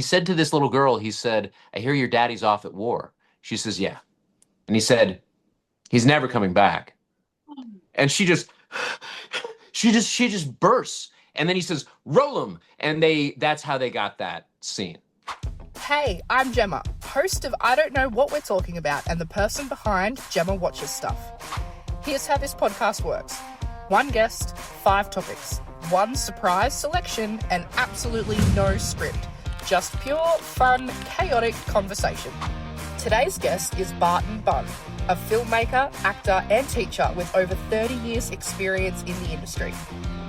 he said to this little girl, he said, "I hear your daddy's off at war." She says, "Yeah." And he said, "He's never coming back." And she just bursts. And then he says, "Roll him." And that's how they got that scene. Hey, I'm Gemma, host of I Don't Know What We're Talking About and the person behind Gemma Watches Stuff. Here's how this podcast works. One guest, 5 topics, one surprise selection, and absolutely no script. Just pure, fun, chaotic conversation. Today's guest is Barton Bund, a filmmaker, actor, and teacher with over 30 years' experience in the industry.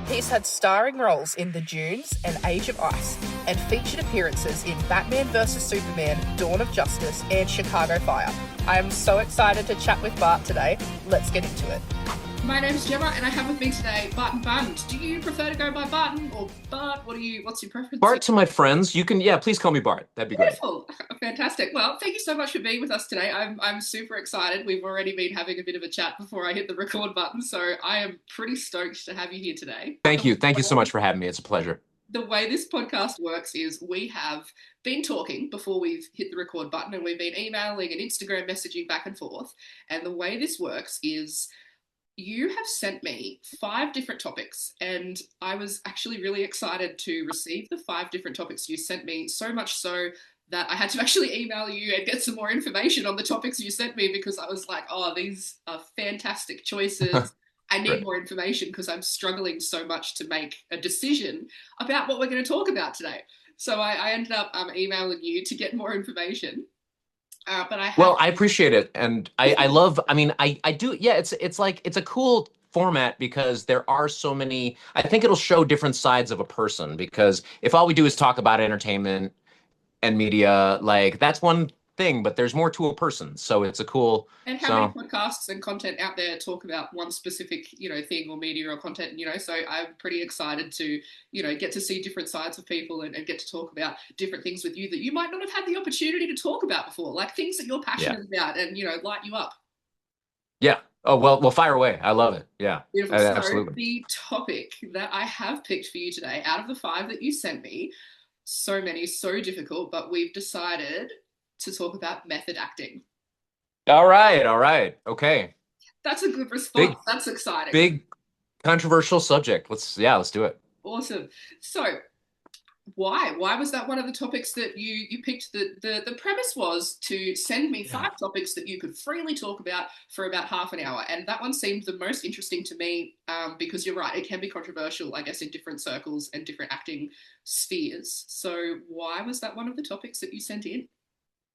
He's had starring roles in The Dunes and Age of Ice, and featured appearances in Batman vs Superman, Dawn of Justice, and Chicago Fire. I am so excited to chat with Bart today. Let's get into it. My name's Gemma, and I have with me today Barton Bund. Do you prefer to go by Barton or Bart? What's your preference? Bart to my friends. You can, please call me Bart. That'd be Beautiful. Great. Fantastic. Well, thank you so much for being with us today. I'm super excited. We've already been having a bit of a chat before I hit the record button, so I am pretty stoked to have you here today. Thank you. Thank you so much for having me. It's a pleasure. The way this podcast works is we have been talking before we've hit the record button, and we've been emailing and Instagram messaging back and forth. And the way this works is you have sent me 5 different topics, and I was actually really excited to receive the 5 different topics you sent me, so much so that I had to actually email you and get some more information on the topics you sent me, because I was like, oh, these are fantastic choices. I need more information because I'm struggling so much to make a decision about what we're going to talk about today. So I ended up emailing you to get more information. I appreciate it. And I love, I do. Yeah, it's like, it's a cool format because there are so many, I think it'll show different sides of a person, because if all we do is talk about entertainment and media, like that's one thing, but there's more to a person. So it's a cool. And how many podcasts and content out there talk about one specific, thing or media or content, so I'm pretty excited to, get to see different sides of people and get to talk about different things with you that you might not have had the opportunity to talk about before, like things that you're passionate about and, light you up. Yeah. Oh, well, fire away. I love it. Yeah. Beautiful. So absolutely. The topic that I have picked for you today, out of the 5 that you sent me, so many, so difficult, but we've decided to talk about method acting. All right. Okay. That's a good response. That's exciting. Big controversial subject. Let's do it. Awesome. So why was that one of the topics that you picked? The premise was to send me 5 topics that you could freely talk about for about half an hour. And that one seemed the most interesting to me, because you're right, it can be controversial, I guess, in different circles and different acting spheres. So why was that one of the topics that you sent in?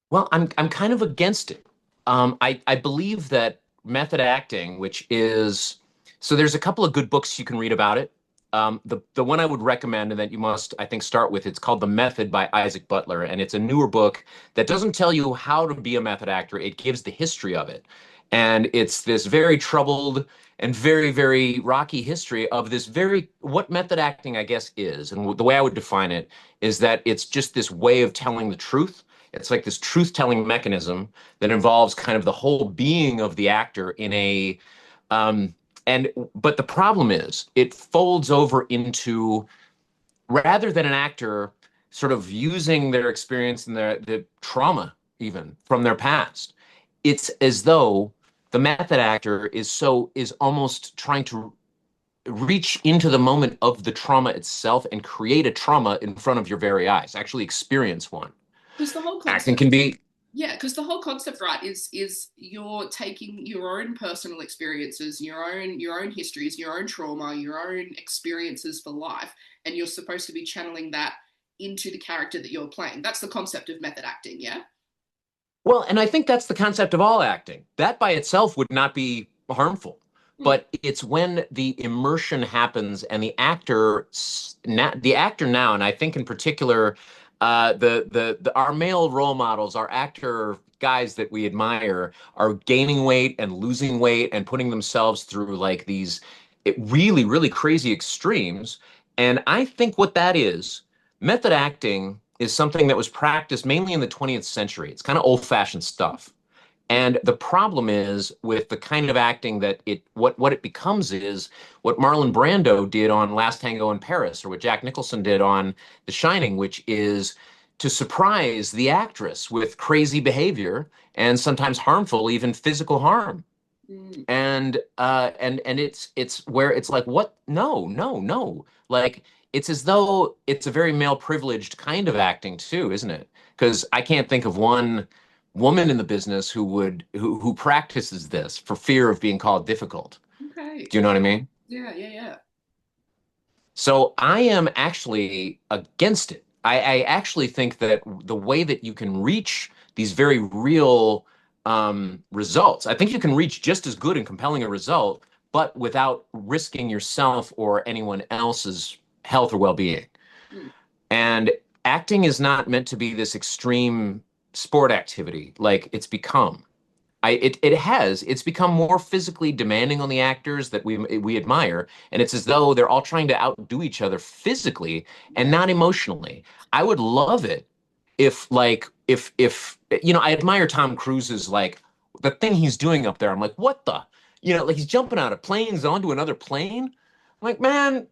Well, I'm kind of against it. I believe that method acting, which is, so there's a couple of good books you can read about it. The one I would recommend and that you must, I think, start with, it's called The Method by Isaac Butler. And it's a newer book that doesn't tell you how to be a method actor. It gives the history of it. And it's this very troubled and very, very rocky history of what method acting, I guess, is. And the way I would define it is that it's just this way of telling the truth. It's like this truth-telling mechanism that involves kind of the whole being of the actor in a, but the problem is it folds over into, rather than an actor sort of using their experience and the trauma even from their past, it's as though the method actor is almost trying to reach into the moment of the trauma itself and create a trauma in front of your very eyes, actually experience one. Because the whole concept, acting can be, because the whole concept, right, is you're taking your own personal experiences, your own histories, your own trauma, your own experiences for life, and you're supposed to be channeling that into the character that you're playing. That's the concept of method acting, yeah? Well, and I think that's the concept of all acting. That by itself would not be harmful, but it's when the immersion happens and the actor now, and I think in particular, our male role models, our actor guys that we admire, are gaining weight and losing weight and putting themselves through like these really, really crazy extremes. And I think what that is, method acting is something that was practiced mainly in the 20th century. It's kind of old-fashioned stuff. And the problem is with the kind of acting that what it becomes is what Marlon Brando did on Last Tango in Paris, or what Jack Nicholson did on The Shining, which is to surprise the actress with crazy behavior and sometimes harmful, even physical harm. Mm. And it's where it's like, what? No, no, no. Like it's as though it's a very male privileged kind of acting too, isn't it? Because I can't think of one woman in the business who practices this for fear of being called difficult. Okay. Do you know what I mean? Yeah, yeah, yeah. So I am actually against it. I actually think that the way that you can reach these very real results, I think you can reach just as good and compelling a result, but without risking yourself or anyone else's health or well-being. Mm. And acting is not meant to be this extreme sport activity like it's become. It's become more physically demanding on the actors that we admire, and it's as though they're all trying to outdo each other physically and Yeah. not emotionally. I would love it if if I admire Tom Cruise's like the thing he's doing up there. I'm like, what the? Like he's jumping out of planes onto another plane. I'm like, man,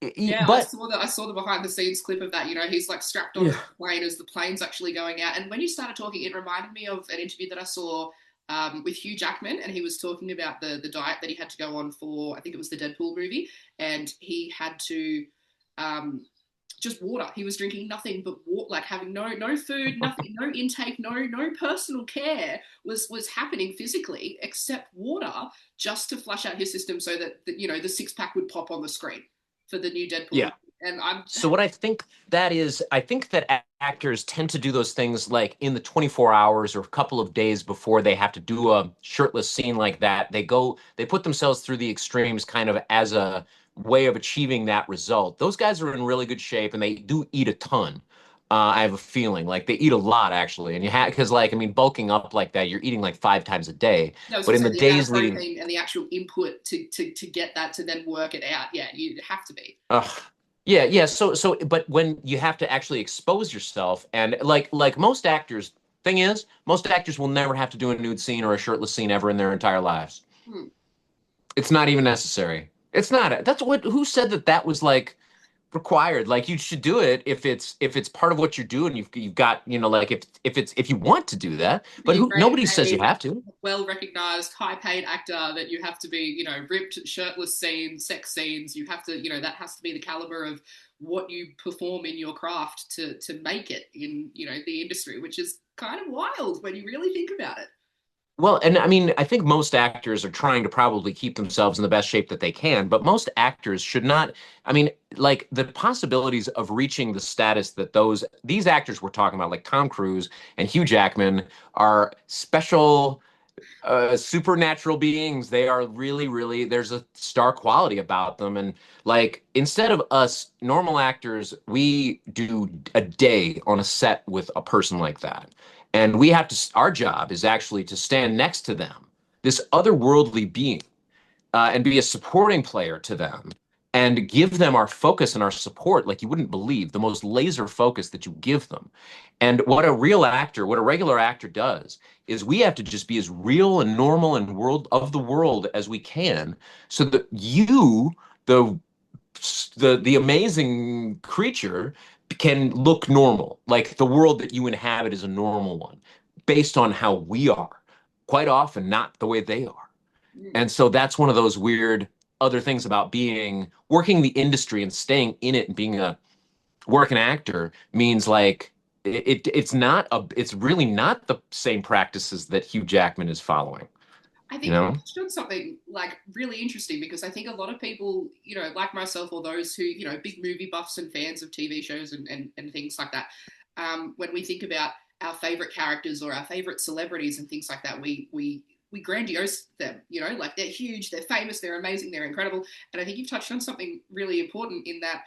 Yeah, but I saw the behind the scenes clip of that. You know, he's like strapped onto yeah, the plane as the plane's actually going out. And when you started talking, it reminded me of an interview that I saw with Hugh Jackman, and he was talking about the diet that he had to go on for, I think it was the Deadpool movie, and he had to um, just water. He was drinking nothing but water, like having no food, nothing, no intake, no personal care was happening physically except water, just to flush out his system so that the six pack would pop on the screen for the new Deadpool yeah. movie. And I'm So what I think that is, I think that actors tend to do those things like in the 24 hours or a couple of days before they have to do a shirtless scene like that. They put themselves through the extremes kind of as a way of achieving that result. Those guys are in really good shape and they do eat a ton. I have a feeling like they eat a lot actually, and you have because like I mean bulking up like that, you're eating like 5 times a day. I was But going in to the say the amount of days leading, protein and the actual input to get that to then work it out. Yeah, you have to be. Ugh. Yeah, yeah. But when you have to actually expose yourself, and like most actors, thing is, most actors will never have to do a nude scene or a shirtless scene ever in their entire lives. Hmm. It's not even necessary. It's not. That's what. Who said that that was like required? Like you should do it if it's part of what you're doing. You've got like if you want to do that. But Be a who? grade Nobody says you A, have to. well recognized, high paid actor that you have to be, ripped, shirtless scenes, sex scenes. You have to, that has to be the caliber of what you perform in your craft to make it in, the industry, which is kind of wild when you really think about it. Well, and I mean, I think most actors are trying to probably keep themselves in the best shape that they can, but most actors should not. I mean, like the possibilities of reaching the status that these actors we're talking about, like Tom Cruise and Hugh Jackman, are special, supernatural beings. They are really, really, there's a star quality about them. And like, instead of us normal actors, we do a day on a set with a person like that. And our job is actually to stand next to them, this otherworldly being, and be a supporting player to them and give them our focus and our support like you wouldn't believe, the most laser focus that you give them. And what a regular actor does is we have to just be as real and normal and world of the world as we can so that the the amazing creature can look normal. Like the world that you inhabit is a normal one based on how we are, quite often not the way they are. Mm. And so that's one of those weird other things about working the industry and staying in it and being a working actor means like it's really not the same practices that Hugh Jackman is following, I you think you know? touched on something like really interesting because I think a lot of people, like myself or those who, big movie buffs and fans of TV shows and things like that, when we think about our favorite characters or our favorite celebrities and things like that, we grandiose them, like they're huge, they're famous, they're amazing, they're incredible. And I think you've touched on something really important in that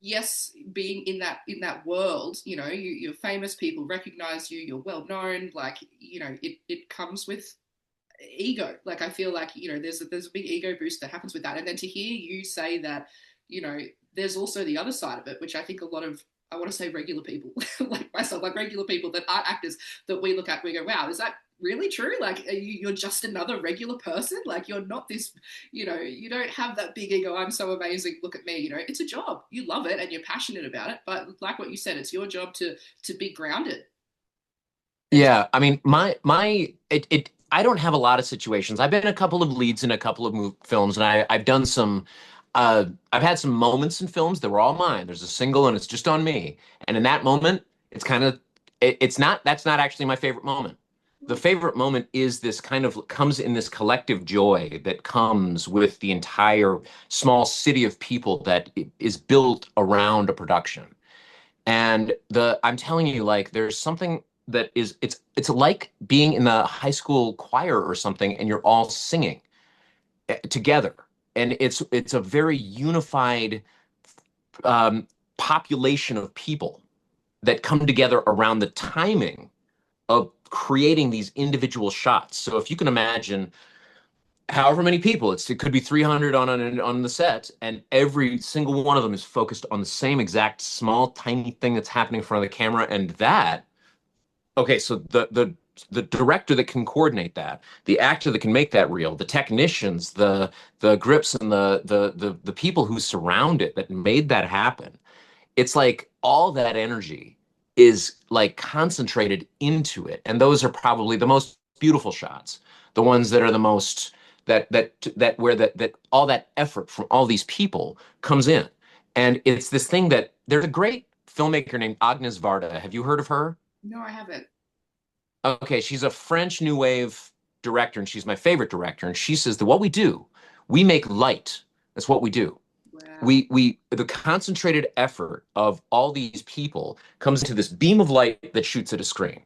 yes, being in that world, you're famous, people recognize you, you're well known, like, it comes with ego. Like I feel like there's a big ego boost that happens with that, and then to hear you say that, there's also the other side of it, which I think a lot of, I want to say regular people like myself, like regular people that aren't actors, that we look at, we go, wow, is that really true? Like, you're just another regular person. Like, you're not this, you don't have that big ego. I'm so amazing. Look at me. It's a job. You love it and you're passionate about it. But like what you said, it's your job to be grounded. And Yeah, I mean, I don't have a lot of situations. I've been in a couple of leads in a couple of films, and I've done some. I've had some moments in films that were all mine. There's a single, and it's just on me. And in that moment, it's kind of, it's not. That's not actually my favorite moment. The favorite moment is this kind of comes in this collective joy that comes with the entire small city of people that is built around a production. And I'm telling you, like, there's something that is it's like being in the high school choir or something, and you're all singing together. And it's a very unified population of people that come together around the timing of creating these individual shots. So if you can imagine however many people, it could be 300 on the set, and every single one of them is focused on the same exact small, tiny thing that's happening in front of the camera, and that okay, so the director that can coordinate that, the actor that can make that real, the technicians, the grips and the people who surround it that made that happen. It's like all that energy is like concentrated into it. And those are probably the most beautiful shots, the ones that are the most that where that all that effort from all these people comes in. And it's this thing that there's a great filmmaker named Agnes Varda. Have you heard of her? no, I haven't. Okay, she's a French New Wave director, and she's my favorite director. And she says that what we do, we make light. That's what we do. Wow. We the concentrated effort of all these people comes into this beam of light that shoots at a screen.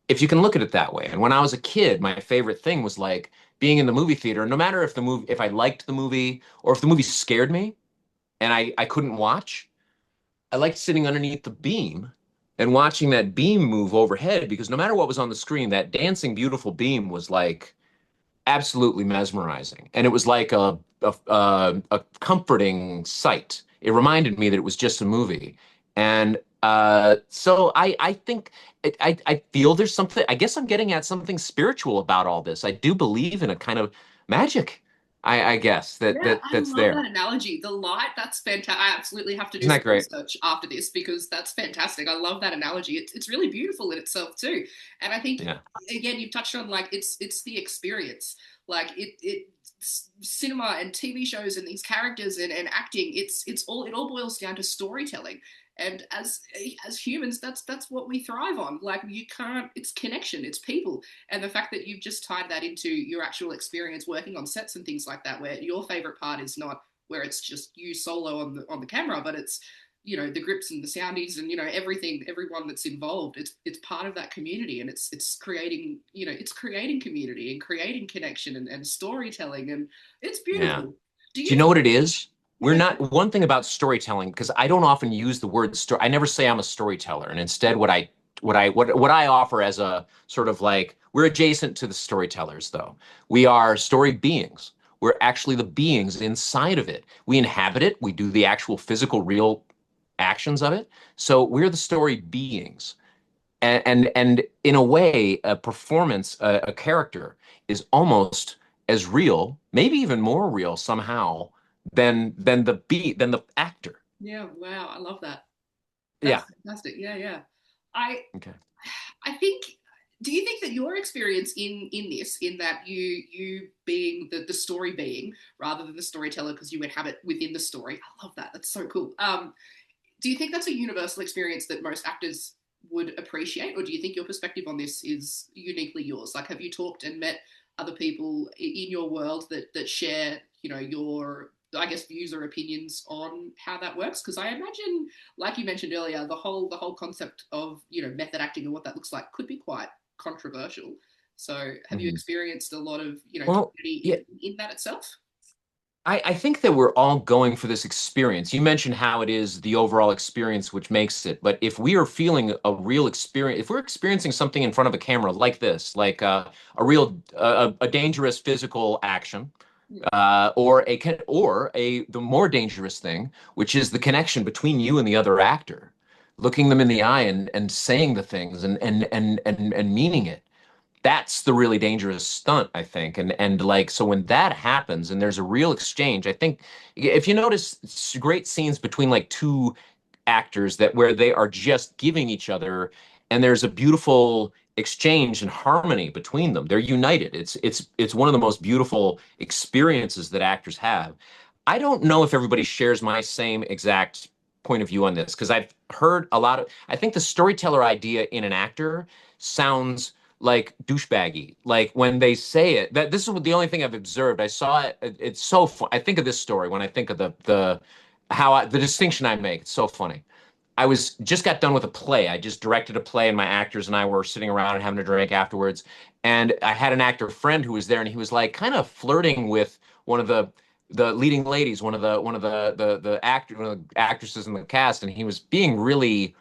If you can look at it that way. And when I was a kid, my favorite thing was like being in the movie theater, no matter if I liked the movie or if the movie scared me and I couldn't watch, I liked sitting underneath the beam and watching that beam move overhead because no matter what was on the screen, that dancing, beautiful beam was like absolutely mesmerizing. And it was like a comforting sight. It reminded me that it was just a movie. And so I think I feel there's something, I guess I'm getting at something spiritual about all this. I do believe in a kind of magic, I guess, Yeah, I that's love that there. analogy. The light, that's fantastic. I absolutely have to do Isn't some that great? research after this because that's fantastic. I love that analogy. It's really beautiful in itself too. And I think Yeah. again, you've touched on like it's the experience. Like cinema and TV shows and these characters and acting, it all boils down to storytelling. And as humans, that's what we thrive on. Like you can't, it's connection, it's people. And the fact that you've just tied that into your actual experience working on sets and things like that, where your favorite part is not where it's just you solo on the camera, but it's the grips and the soundies and everything, everyone that's involved. It's part of that community, and it's creating it's creating community and creating connection and storytelling, and it's Yeah. beautiful. Do Do you you know think? what it is? Yeah, We're go not one thing about storytelling because I don't often use the word story. I never say I'm a storyteller, and instead, what I offer as a sort of like we're adjacent to the storytellers, though. We are story beings. We're actually the beings inside of it. We inhabit it. We do the actual physical, real actions of it. So we're the story beings. And in a way, a performance, a character is almost as real, maybe even more real somehow than the actor. Yeah, wow, I love that. That's Yeah. fantastic. Yeah, yeah. I Okay. I think. Do you think that your experience in this, in that you being the story being rather than the storyteller because you inhabit within the story, I love that. That's so cool. Do you think that's a universal experience that most actors would appreciate, or do you think your perspective on this is uniquely yours? Like, have you talked and met other people in your world that share, your I guess views or opinions on how that works? Because I imagine, like you mentioned earlier, the whole concept of method acting and what that looks like could be quite controversial. So, have you Mhm. experienced a lot of Well, yeah, community in that itself? I think that we're all going for this experience. You mentioned how it is the overall experience which makes it, but if we are feeling a real experience, if we're experiencing something in front of a camera like this, like a dangerous physical action, or the more dangerous thing, which is the connection between you and the other actor, looking them in the eye and saying the things and meaning it. that's the really dangerous stunt, I think. And like, so when that happens and there's a real exchange, I think if you notice great scenes between like two actors that where they are just giving each other and there's a beautiful exchange and harmony between them. They're united. It's one of the most beautiful experiences that actors have. I don't know if everybody shares my same exact point of view on this because I've heard a lot of I think the storyteller idea in an actor sounds like douchebaggy. Like when they say it, that this is the only thing I've observed. I saw it. It's so fun. I think of this story when I think of the distinction I make. It's so funny. I was just got done with a play. I just directed a play, and my actors and I were sitting around and having a drink afterwards. And I had an actor friend who was there, and he was like kind of flirting with one of the leading ladies, one of the actresses in the cast, and he was being really.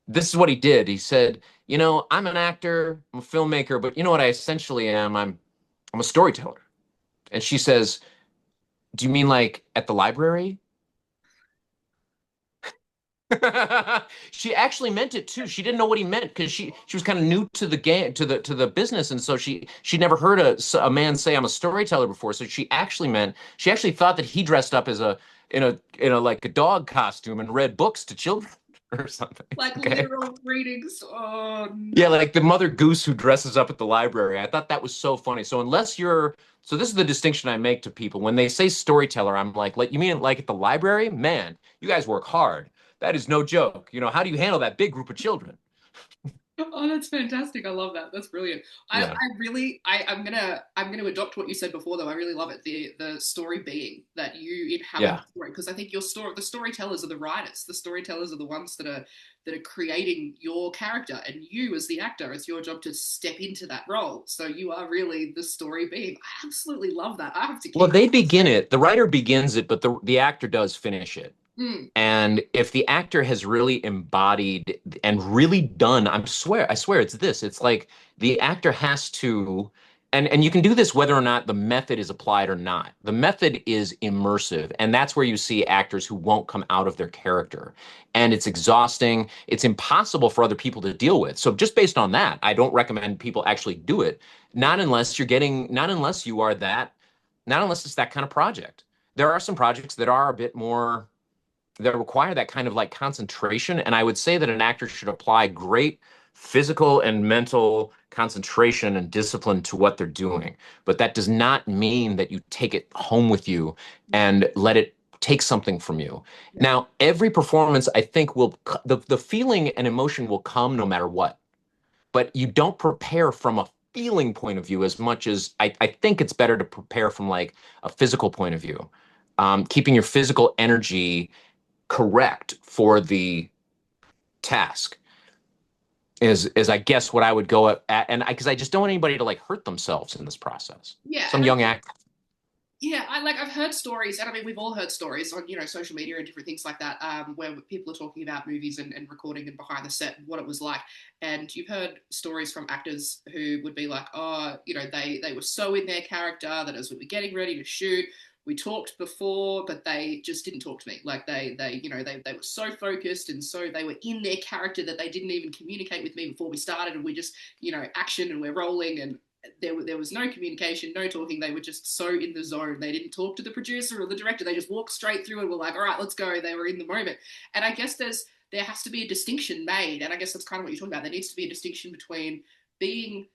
This is what he did. He said, "You know, I'm an actor, I'm a filmmaker, but you know what I essentially am? I'm a storyteller." And she says, "Do you mean like at the library?" She actually meant it too. She didn't know what he meant because she was kind of new to the game to the business, and so she'd never heard a man say I'm a storyteller before. So she actually thought that he dressed up as a in a like a dog costume and read books to children or something. Like Okay. literal readings. Oh Yeah, no. like the Mother Goose who dresses up at the library. I thought that was so funny. So this is the distinction I make to people when they say storyteller. I'm like, you mean like at the library? Man, you guys work hard. That is no joke. You know, how do you handle that big group of children? Oh, that's fantastic. I love that. That's brilliant. Yeah, I'm gonna adopt what you said before though. I really love it. The story being that you inhabit yeah. the story. Because I think the storytellers are the writers. The storytellers are the ones that are creating your character. And you as the actor, it's your job to step into that role. So you are really the story being. I absolutely love that. I have to Well, keep they begin it. The writer begins it, but the actor does finish it. mm, And if the actor has really embodied and really done, I swear it's this. It's like the actor has to, and you can do this whether or not the method is applied or not. The method is immersive, and that's where you see actors who won't come out of their character. And it's exhausting. It's impossible for other people to deal with. So just based on that, I don't recommend people actually do it. Not unless you are that, not unless it's that kind of project. There are some projects that are a bit more that require that kind of like concentration. And I would say that an actor should apply great physical and mental concentration and discipline to what they're doing. But that does not mean that you take it home with you and let it take something from you. yeah, Now, every performance, I think, the feeling and emotion will come no matter what. But you don't prepare from a feeling point of view as much as I think it's better to prepare from like a physical point of view. Keeping your physical energy correct for the task is I guess what I would go at, and because I just don't want anybody to like hurt themselves in this process. yeah. Some And I young think actor. yeah, I've heard stories, and I mean we've all heard stories on social media and different things like that, where people are talking about movies and recording and behind the set and what it was like. And you've heard stories from actors who would be like, oh, they were so in their character that as we were getting ready to shoot, we talked before, but they just didn't talk to me. Like they were so focused and so they were in their character that they didn't even communicate with me before we started, and we just action and we're rolling and there was no communication, no talking. They were just so in the zone. They didn't talk to the producer or the director. They just walked straight through and were like, all right, let's go. They were in the moment. And I guess there has to be a distinction made. And I guess that's kind of what you're talking about. There needs to be a distinction between being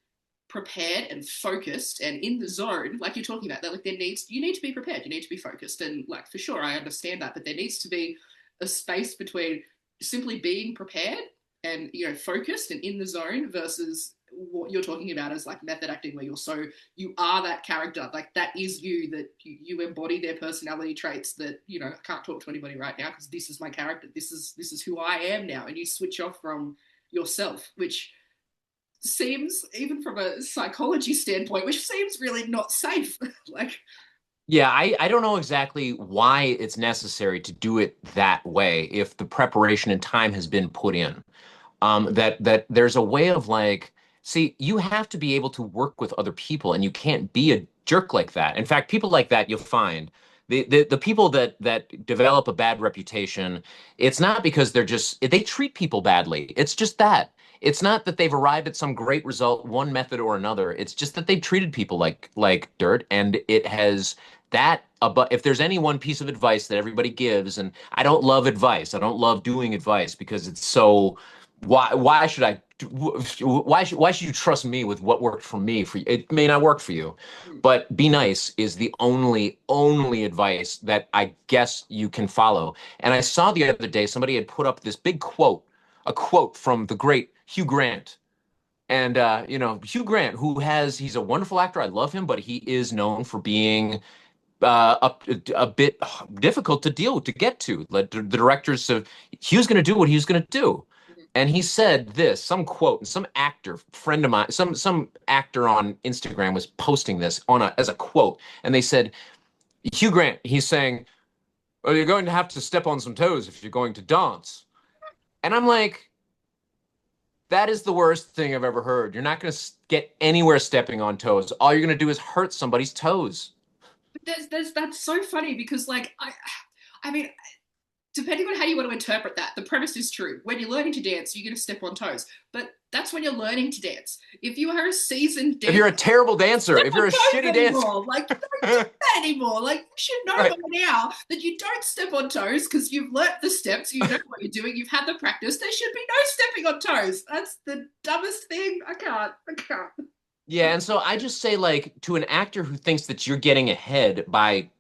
prepared and focused and in the zone, like you're talking about. That like you need to be prepared. You need to be focused. And like for sure, I understand that. But there needs to be a space between simply being prepared and focused and in the zone versus what you're talking about as like method acting where you are that character, like that is you, that you embody their personality traits that I can't talk to anybody right now because this is my character, this is who I am now, and you switch off from yourself, which seems, even from a psychology standpoint, which seems really not safe. Like Yeah, I don't know exactly why it's necessary to do it that way if the preparation and time has been put in. That there's a way of like, see, you have to be able to work with other people and you can't be a jerk like that. In fact, people like that you'll find The people that develop a bad reputation, it's not because they treat people badly. It's just that. It's not that they've arrived at some great result, one method or another. It's just that they've treated people like dirt, and it has that. But if there's any one piece of advice that everybody gives, and I don't love advice, I don't love doing advice because it's so. Why should I? Why should you trust me with what worked for me? For you? It may not work for you, Mm. but be nice is the only advice that I guess you can follow. And I saw the other day somebody had put up this big quote, a quote from the great Hugh Grant. And Hugh Grant, he's a wonderful actor. I love him, but he is known for being a bit difficult to get to. Like the directors of Hugh's going to do what Hugh's going to do. Mhm. And he said this, some quote, and some actor, friend of mine, some actor on Instagram was posting this as a quote, and they said, Hugh Grant, he's saying, "Well, you're going to have to step on some toes if you're going to dance." And I'm like, that is the worst thing I've ever heard. You're not going to get anywhere stepping on toes. All you're going to do is hurt somebody's toes. That's so funny because like I mean, depending on how you want to interpret that, the premise is true. When you're learning to dance, you're going to step on toes, but that's when you're learning to dance. If you are a seasoned If dancer, you're a terrible dancer, step if on you're a toes shitty dancer, anymore. Like you don't do that anymore. Like you should know by right? now that you don't step on toes because you've learnt the steps. You know what you're doing. You've had the practice. There should be no stepping on toes. That's the dumbest thing. I can't. I can't. Yeah, and so I just say, like, to an actor who thinks that you're getting ahead by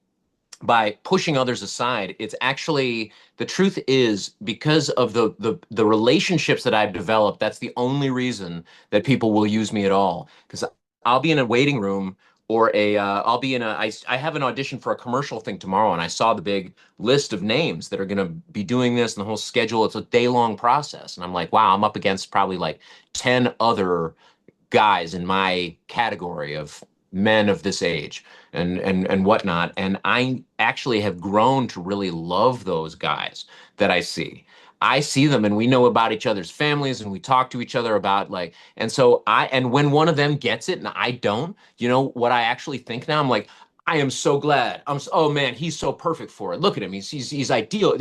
pushing others aside, it's actually the truth is because of the relationships that I've developed, that's the only reason that people will use me at all. Because I'll be in a waiting room or I'll be I have an audition for a commercial thing tomorrow, and I saw the big list of names that are going to be doing this and the whole schedule. It's a day-long process, and I'm like, wow, I'm up against probably like 10 other guys in my category of men of this age and whatnot. And I actually have grown to really love those guys that I see. I see them and we know about each other's families and we talk to each other about like, and so and when one of them gets it and I don't, you know what I actually think now? I'm like, I am so glad. Oh man, he's so perfect for it. Look at him. He's ideal.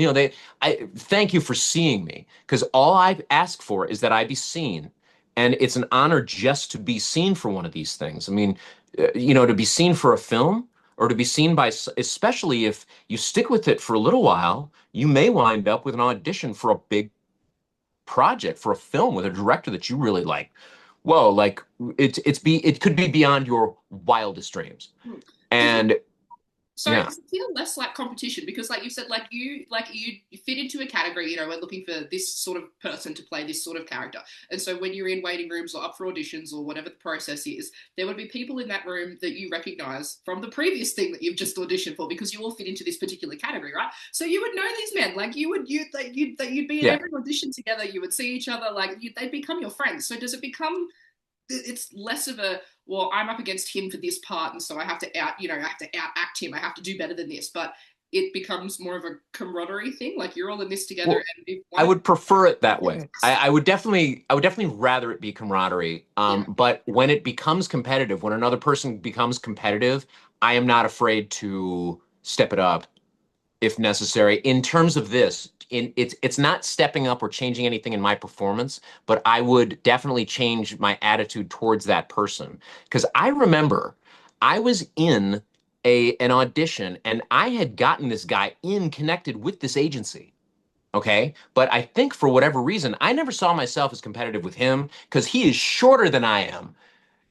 I thank you for seeing me because all I ask for is that I be seen, and it's an honor just to be seen for one of these things. I mean, to be seen for a film or to be seen by, especially if you stick with it for a little while, you may wind up with an audition for a big project, for a film with a director that you really like. Whoa, like it could be beyond your wildest dreams. Does it And So yeah, does it feel less like competition? Because like you said, you fit into a category, we're looking for this sort of person to play this sort of character. And so when you're in waiting rooms or up for auditions or whatever the process is, there would be people in that room that you recognize from the previous thing that you've just auditioned for because you all fit into this particular category, right? So you would know these men, like you'd be in yeah. every audition together, you would see each other, they'd become your friends. So does it become it's less of a well I'm up against him for this part and so I have to I have to out act him, I have to do better than this, but it becomes more of a camaraderie thing, like you're all in this together Well, and if I one would prefer it that way. I would definitely rather it be camaraderie. yeah But when it becomes competitive, when another person becomes competitive, I am not afraid to step it up if necessary. In terms of this, it's not stepping up or changing anything in my performance, but I would definitely change my attitude towards that person. Because I remember I was in an audition and I had gotten this guy in connected with this agency. Okay. But I think for whatever reason, I never saw myself as competitive with him because he is shorter than I am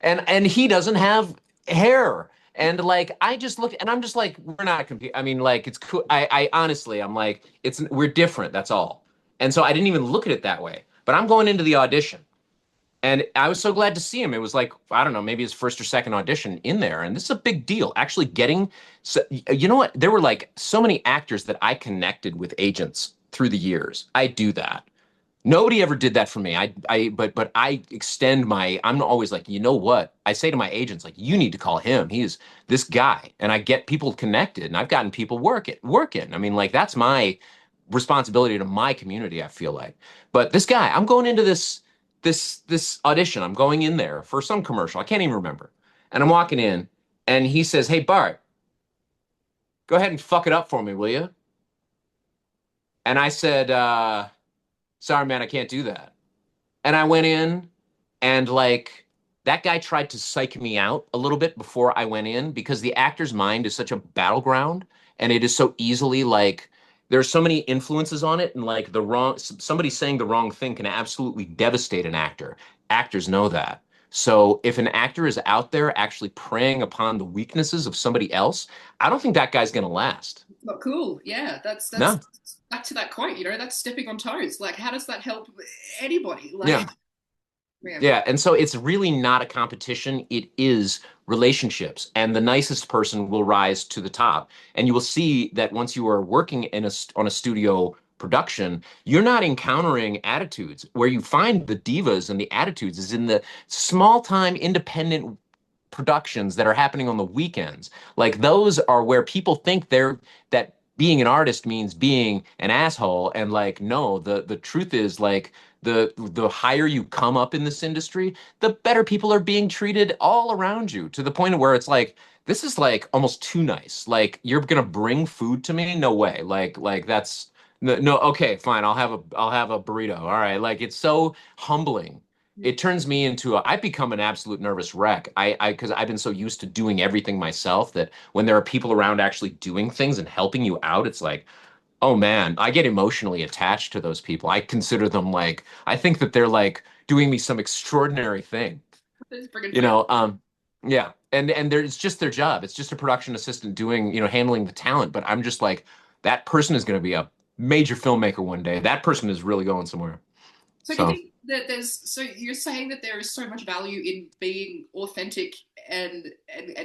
and he doesn't have hair. And like I just look and I'm just like, we're not competing. I mean, like it's cool. I honestly I'm like, we're different, that's all. And so I didn't even look at it that way. But I'm going into the audition. And I was so glad to see him. It was like, I don't know, maybe his first or second audition in there. And this is a big deal. Actually getting, so, you know what? There were like so many actors that I connected with agents through the years. I do that. Nobody ever did that for me. But I extend I'm always like, you know what? I say to my agents, like, you need to call him. He is this guy. And I get people connected and I've gotten people working. I mean, like, that's my responsibility to my community, I feel like. But this guy, I'm going into this audition. I'm going in there for some commercial. I can't even remember. And I'm walking in and he says, "Hey, Bart, Go ahead and fuck it up for me, will you? And I said, sorry, man, I can't do that. And I went in and like that guy tried to psych me out a little bit before I went in because the actor's mind is such a battleground and it is so easily like there's so many influences on it and like the wrong somebody saying the wrong thing can absolutely devastate an actor. Actors know that. So if an actor is out there actually preying upon the weaknesses of somebody else, I don't think that guy's going to last. Not cool. Yeah, that's No. back to that quote, that's stepping on toes. Like, how does that help anybody? Like, Yeah. man. Yeah, and so it's really not a competition. It is relationships, and the nicest person will rise to the top. And you will see that once you are working on a studio production, you're not encountering attitudes. Where you find the divas and the attitudes is in the small time independent productions that are happening on the weekends. Like those are where people think that being an artist means being an asshole. And like, no, the truth is like the higher you come up in this industry, the better people are being treated all around you to the point where it's like, this is like almost too nice. Like you're gonna bring food to me? No way. Like that's no, okay, fine. I'll have a burrito. All right. Like it's so humbling. It turns me into I've become an absolute nervous wreck. Because I've been so used to doing everything myself that when there are people around actually doing things and helping you out, it's like, oh man, I get emotionally attached to those people. I consider them like, I think that they're like doing me some extraordinary thing, It's friggin' you food. know? Yeah. And it's just their job. It's just a production assistant doing, handling the talent. But I'm just like, that person is going to be a major filmmaker one day. That person is really going somewhere. So do you So. think that so you're saying that there is so much value in being authentic and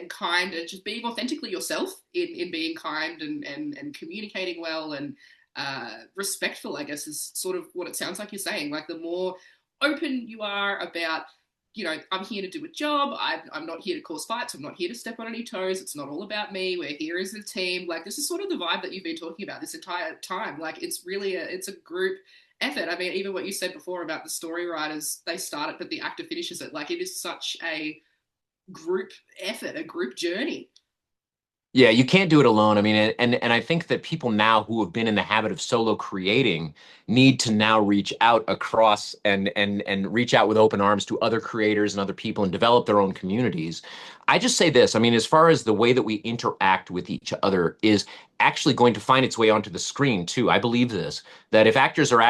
kind and just being authentically yourself in being kind and communicating well and respectful, I guess, is sort of what it sounds like you're saying. Like the more open you are about, I'm here to do a job. I'm not here to cause fights. I'm not here to step on any toes. It's not all about me. We're here as a team. Like this is sort of the vibe that you've been talking about this entire time. Like it's really it's a group effort. I mean, even what you said before about the story writers, they start it, but the actor finishes it. Like it is such a group effort, a group journey. Yeah, you can't do it alone. I mean, and I think that people now who have been in the habit of solo creating need to now reach out across and reach out with open arms to other creators and other people and develop their own communities. I just say this, I mean, as far as the way that we interact with each other is actually going to find its way onto the screen too. I believe this, that if actors are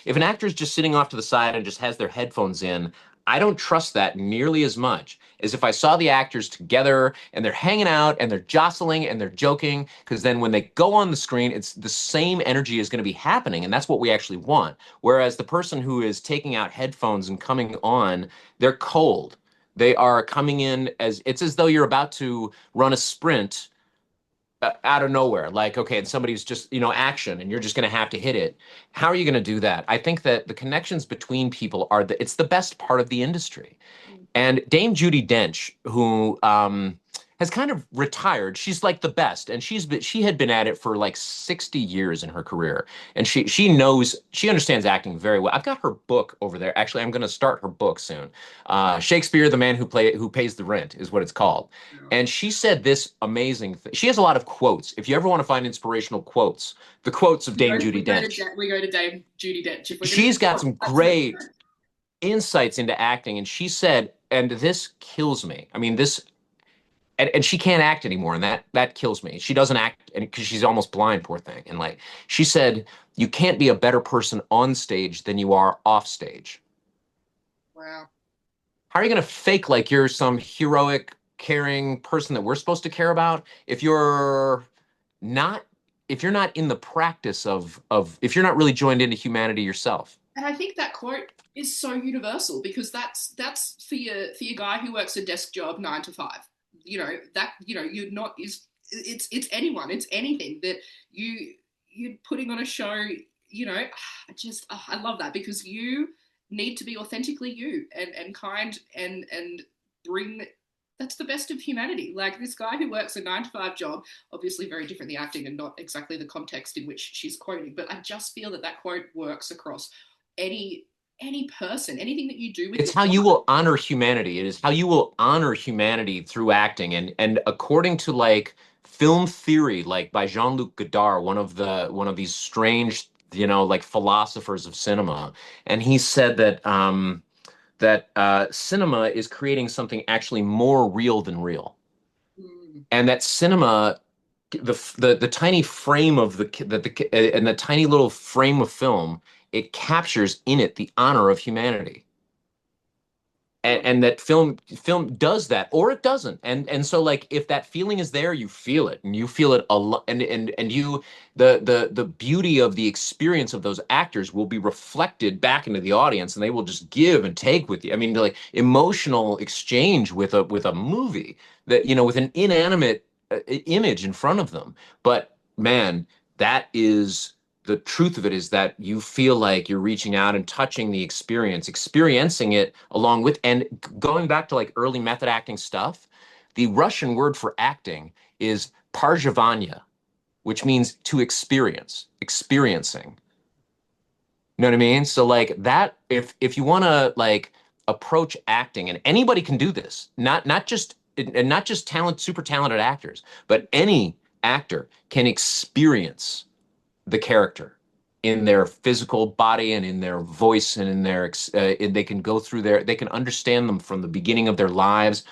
if an actor is just sitting off to the side and just has their headphones in, I don't trust that nearly as much as if I saw the actors together and they're hanging out and they're jostling and they're joking. Because then when they go on the screen, it's the same energy is going to be happening. And that's what we actually want. Whereas the person who is taking out headphones and coming on, they're cold. They are coming in as it's as though you're about to run a sprint out of nowhere. Like, okay, and somebody's just, action and you're just going to have to hit it. How are you going to do that? I think that the connections between people it's the best part of the industry. And Dame Judi Dench, who has kind of retired, she's like the best, and she had been at it for like 60 years in her career, and she understands acting very well. I've got her book over there. Actually, I'm going to start her book soon. Shakespeare, the Man Who Pays the Rent, is what it's called. Yeah. And she said this amazing thing. She has a lot of quotes. If you ever want to find inspirational quotes, the quotes of Dame Judi Dench. We go to Dame Judi Dench if we're going to She's do got one. some That's it. great insights into acting, and she said, and this kills me. I mean, and she can't act anymore, and that kills me. She doesn't act, and because she's almost blind, poor thing. And like she said, you can't be a better person on stage than you are off stage. Wow. How are you going to fake like you're some heroic, caring person that we're supposed to care about not if you're not in the practice of if you're not really joined into humanity yourself? And I think that quote is so universal because that's for your guy who works a desk job 9 to 5. That you're not is it's anyone, it's anything that you're putting on a show. I love that because you need to be authentically you and kind and bring. That's the best of humanity. Like this guy who works a 9 to 5 job, obviously very different the acting and not exactly the context in which she's quoting, but I just feel that quote works across any any person, anything that you do with It's your how you life. will honor humanity. It is how you will honor humanity through acting. And according to like film theory, like by Jean-Luc Godard, one of these strange, like philosophers of cinema, and he said that cinema is creating something actually more real than real, Mm, and that cinema, the tiny frame of and the tiny little frame of film, it captures in it the honor of humanity, well, and that film does that or it doesn't, and so like if that feeling is there, you feel it, and you feel it a lot, and you the beauty of the experience of those actors will be reflected back into the audience, and they will just give and take with you. I mean, like emotional exchange with a movie that, with an inanimate image in front of them. But man, that is the truth of it, is that you feel like you're reaching out and touching the experience, experiencing it along with, and going back to like early method acting stuff, the Russian word for acting is parjavanya, which means to experience, experiencing. You know what I mean? So like that, if you want to like approach acting, and anybody can do this, not just super talented actors, but any actor can experience the character in their physical body and in their voice and in they can go through they can understand them from the beginning of their lives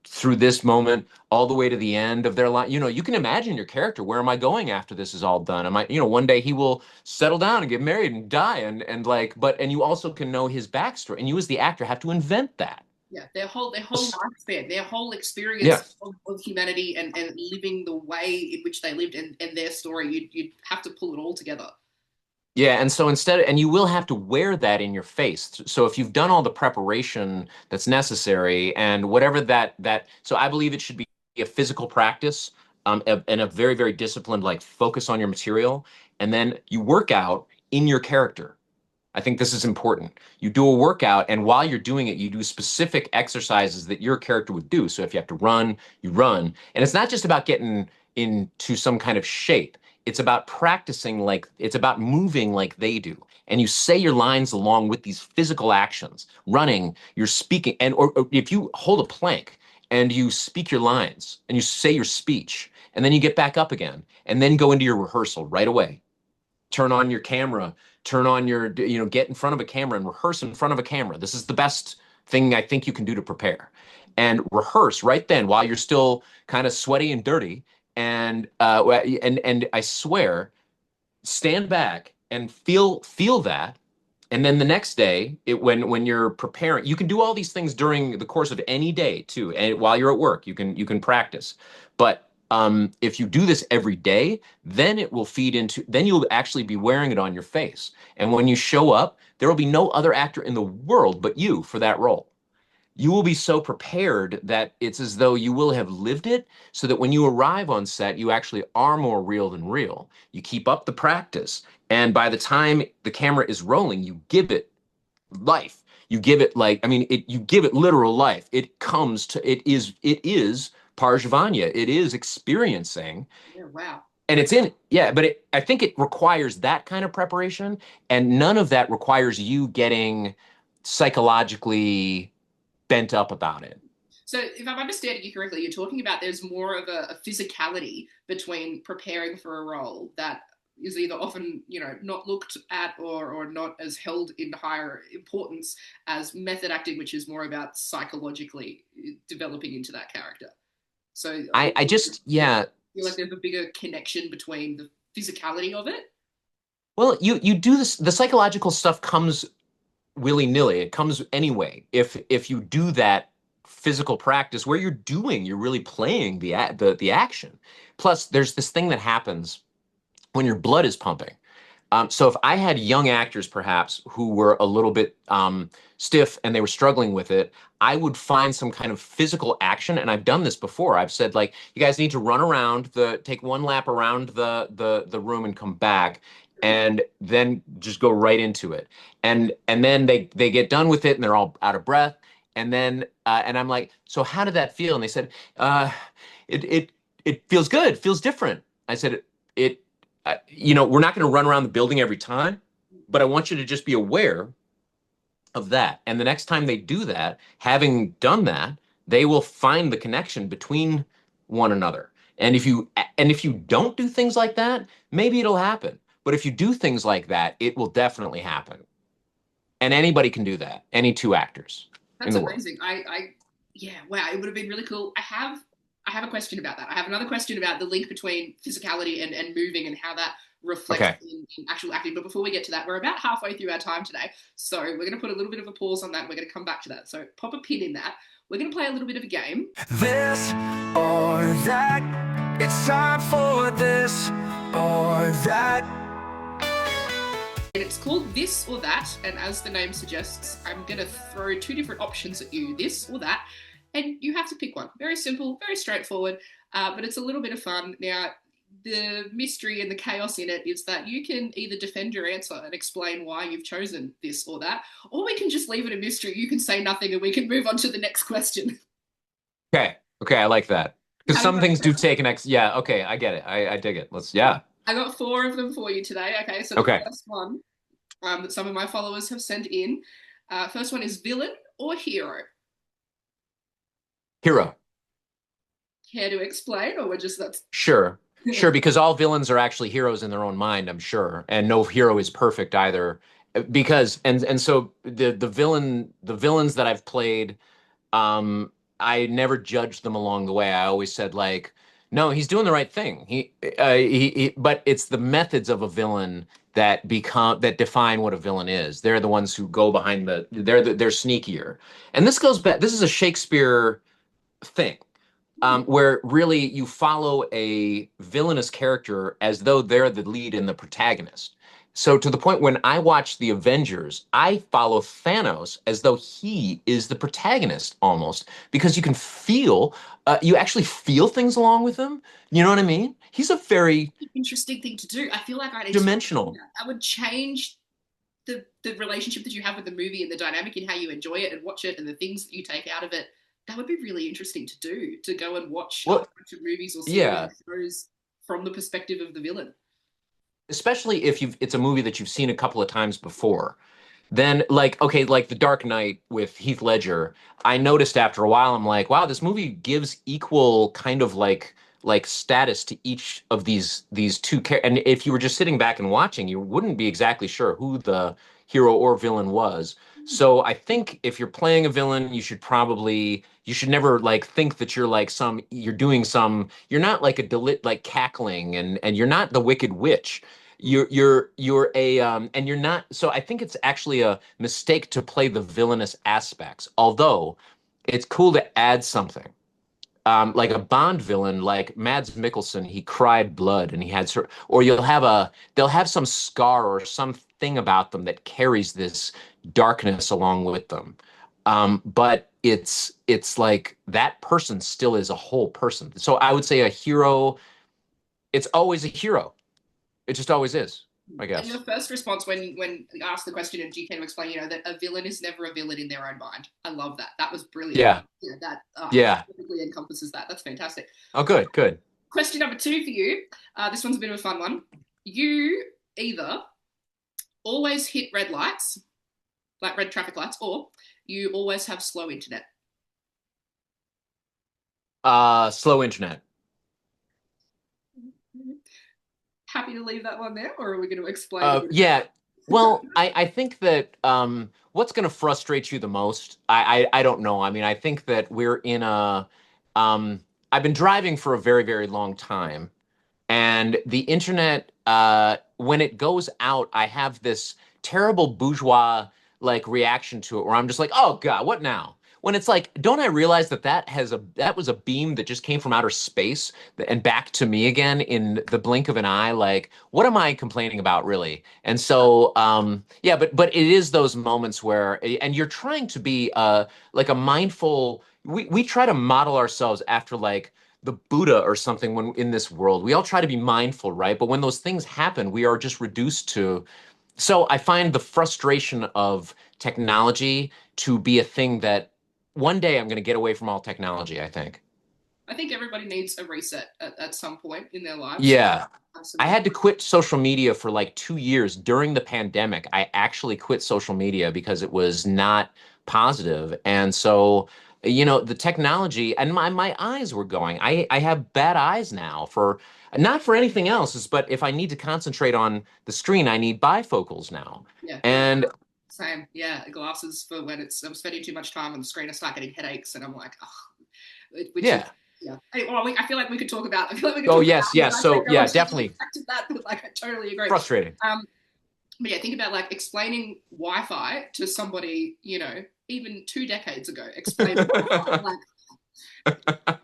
through this moment all the way to the end of their life. You can imagine your character. Where am I going after this is all done? Am I, one day he will settle down and get married and die, and you also can know his backstory, and you as the actor have to invent that. yeah, their whole lifespan, their whole experience Yeah. of humanity, and living the way in which they lived, and their story, you'd have to pull it all together. Yeah, and so and you will have to wear that in your face. So if you've done all the preparation that's necessary and whatever so I believe it should be a physical practice, and a very, very disciplined, like focus on your material, and then you work out in your character. I think this is important. You do a workout, and while you're doing it, you do specific exercises that your character would do. So if you have to run, you run. And it's not just about getting into some kind of shape. It's about practicing, like it's about moving like they do. And you say your lines along with these physical actions. Running, you're speaking, or if you hold a plank and you speak your lines and you say your speech, and then you get back up again, and then go into your rehearsal right away. Turn on your camera, turn on get in front of a camera and rehearse in front of a camera. This is the best thing I think you can do to prepare. And rehearse right then while you're still kind of sweaty and dirty. And I swear, stand back and feel that. And then the next day, when you're preparing, you can do all these things during the course of any day too. And while you're at work, you can practice. But if you do this every day, then it will feed into. Then you'll actually be wearing it on your face. And when you show up, there will be no other actor in the world but you for that role. You will be so prepared that it's as though you will have lived it, so that when you arrive on set, you actually are more real than real. You keep up the practice, and by the time the camera is rolling, you give it life. You give it like, I mean, you give it literal life. It is Parjvanya. It is experiencing, Yeah, wow. and it's in, yeah, but I think it requires that kind of preparation, and none of that requires you getting psychologically bent up about it. So, if I'm understanding you correctly, you're talking about there's more of a physicality between preparing for a role that is either often, not looked at, or not as held in higher importance as method acting, which is more about psychologically developing into that character. So, I just, yeah, yeah. I feel like there's a bigger connection between the physicality of it. Well, you do this. The psychological stuff comes willy-nilly. It comes anyway. If you do that physical practice where you're really playing the action. Plus, there's this thing that happens when your blood is pumping. So if I had young actors perhaps who were a little bit stiff and they were struggling with it, I would find some kind of physical action. And I've done this before. I've said, like, you guys need to run around take one lap around the room and come back, and then just go right into it. And then they get done with it and they're all out of breath. And I'm like, so how did that feel? And they said, uh, it feels good, feels different. I said, it we're not going to run around the building every time, but I want you to just be aware of that. And the next time they do that, having done that, they will find the connection between one another. And if you don't do things like that, maybe it'll happen. But if you do things like that, it will definitely happen. And anybody can do that. Any two actors in That's the world. amazing. Yeah, wow, it would have been really cool. I have a question about that. I have another question about the link between physicality and moving and how that reflects Okay. in actual acting. But before we get to that, we're about halfway through our time today. So we're going to put a little bit of a pause on that. We're going to come back to that. So pop a pin in that. We're going to play a little bit of a game. This or that, it's time for this or that. And it's called This or That. And as the name suggests, I'm going to throw two different options at you, this or that. And you have to pick one. Very simple, very straightforward, but it's a little bit of fun. Now, the mystery and the chaos in it is that you can either defend your answer and explain why you've chosen this or that, or we can just leave it a mystery. You can say nothing and we can move on to the next question. Okay. Okay. I like that. Because How does some that things do sound? take an ex. Yeah. Okay. I get it. I dig it. Yeah. I got four of them for you today. Okay, so the Okay. first one that some of my followers have sent in. First one is villain or hero? Hero. Care to explain, or we're just that's Sure. Sure. Because all villains are actually heroes in their own mind, I'm sure. And no hero is perfect either. Because, and so the villains that I've played, um, I never judged them along the way. I always said like, no, he's doing the right thing. But it's the methods of a villain that define what a villain is. They're the ones who go behind they're sneakier. And this goes back. This is a Shakespeare thing, where really you follow a villainous character as though they're the lead and the protagonist. So to the point when I watch the Avengers, I follow Thanos as though he is the protagonist almost, because you actually feel things along with him. You know what I mean? He's a very interesting thing to do. I feel like I'd enjoy dimensional. that. I would change the relationship that you have with the movie and the dynamic in how you enjoy it and watch it and the things that you take out of it. That would be really interesting to do, to go and watch a Well, bunch of movies or series yeah, or shows from the perspective of the villain. especially if it's a movie that you've seen a couple of times before. Then like okay, like The Dark Knight with Heath Ledger, I noticed after a while I'm like, wow, this movie gives equal kind of like status to each of these two characters. And if you were just sitting back and watching, you wouldn't be exactly sure who the hero or villain was. So I think if you're playing a villain, you should never like think that you're not like like cackling, and you're not the Wicked Witch. You're a and you're not. So I think it's actually a mistake to play the villainous aspects, although it's cool to add something. Like a Bond villain, like Mads Mikkelsen, he cried blood, and he had or they'll have some scar or something about them that carries this darkness along with them. But it's like that person still is a whole person. So I would say a hero, it's always a hero. It just always is, I And your guess. first response when you asked the question and you can explain, that a villain is never a villain in their own mind. I love that. That was brilliant. Yeah, Yeah, that yeah. perfectly encompasses that. That's fantastic. Oh, good, good. Question number two for you. This one's a bit of a fun one. You either always hit red lights, like red traffic lights, or you always have slow internet. Slow internet. Happy to leave that one there, or are we going to explain a bit about Yeah. Well, I think that what's going to frustrate you the most, I don't know. I mean, I think that we're in I've been driving for a very, very long time, and the internet, when it goes out, I have this terrible bourgeois like reaction to it where I'm just like, oh God, what now? When it's like, don't I realize that was a beam that just came from outer space and back to me again in the blink of an eye? Like, what am I complaining about, really? And so, yeah, but it is those moments where, and you're trying to be like a mindful. We try to model ourselves after like the Buddha or something when in this world. We all try to be mindful, right? But when those things happen, we are just reduced to. So I find the frustration of technology to be a thing that one day I'm going to get away from all technology, I think. I think everybody needs a reset at some point in their lives. Yeah. Have some I had to quit social media for like 2 years during the pandemic. I actually quit social media because it was not positive. And so, the technology and my eyes were going. I have bad eyes now for not for anything else, but if I need to concentrate on the screen, I need bifocals now. yeah, no, And same. Yeah, glasses for when I'm spending too much time on the screen. I start getting headaches, and I'm like, oh, which is yeah. yeah. Anyway, well, I feel like we could talk about. I feel like we could Oh, talk about yes, how yes. much I So, go yeah, on social definitely back to that, but like I totally agree. frustrating. But yeah, think about like explaining Wi-Fi to somebody, even 2 decades ago. Explain Wi-Fi. Like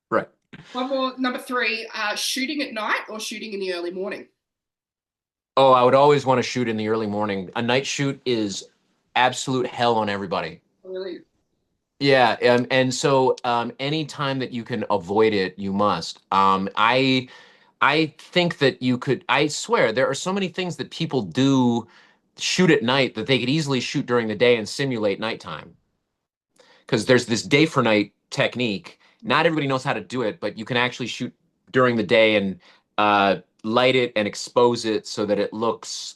Right. one more, number three, shooting at night or shooting in the early morning. Oh, I would always want to shoot in the early morning. A night shoot is absolute hell on everybody. Really? Yeah, and so any time that you can avoid it, you must. I think that you could. I swear there are so many things that people do shoot at night that they could easily shoot during the day and simulate nighttime. Because there's this day for night technique. Not everybody knows how to do it, but you can actually shoot during the day and light it and expose it so that it looks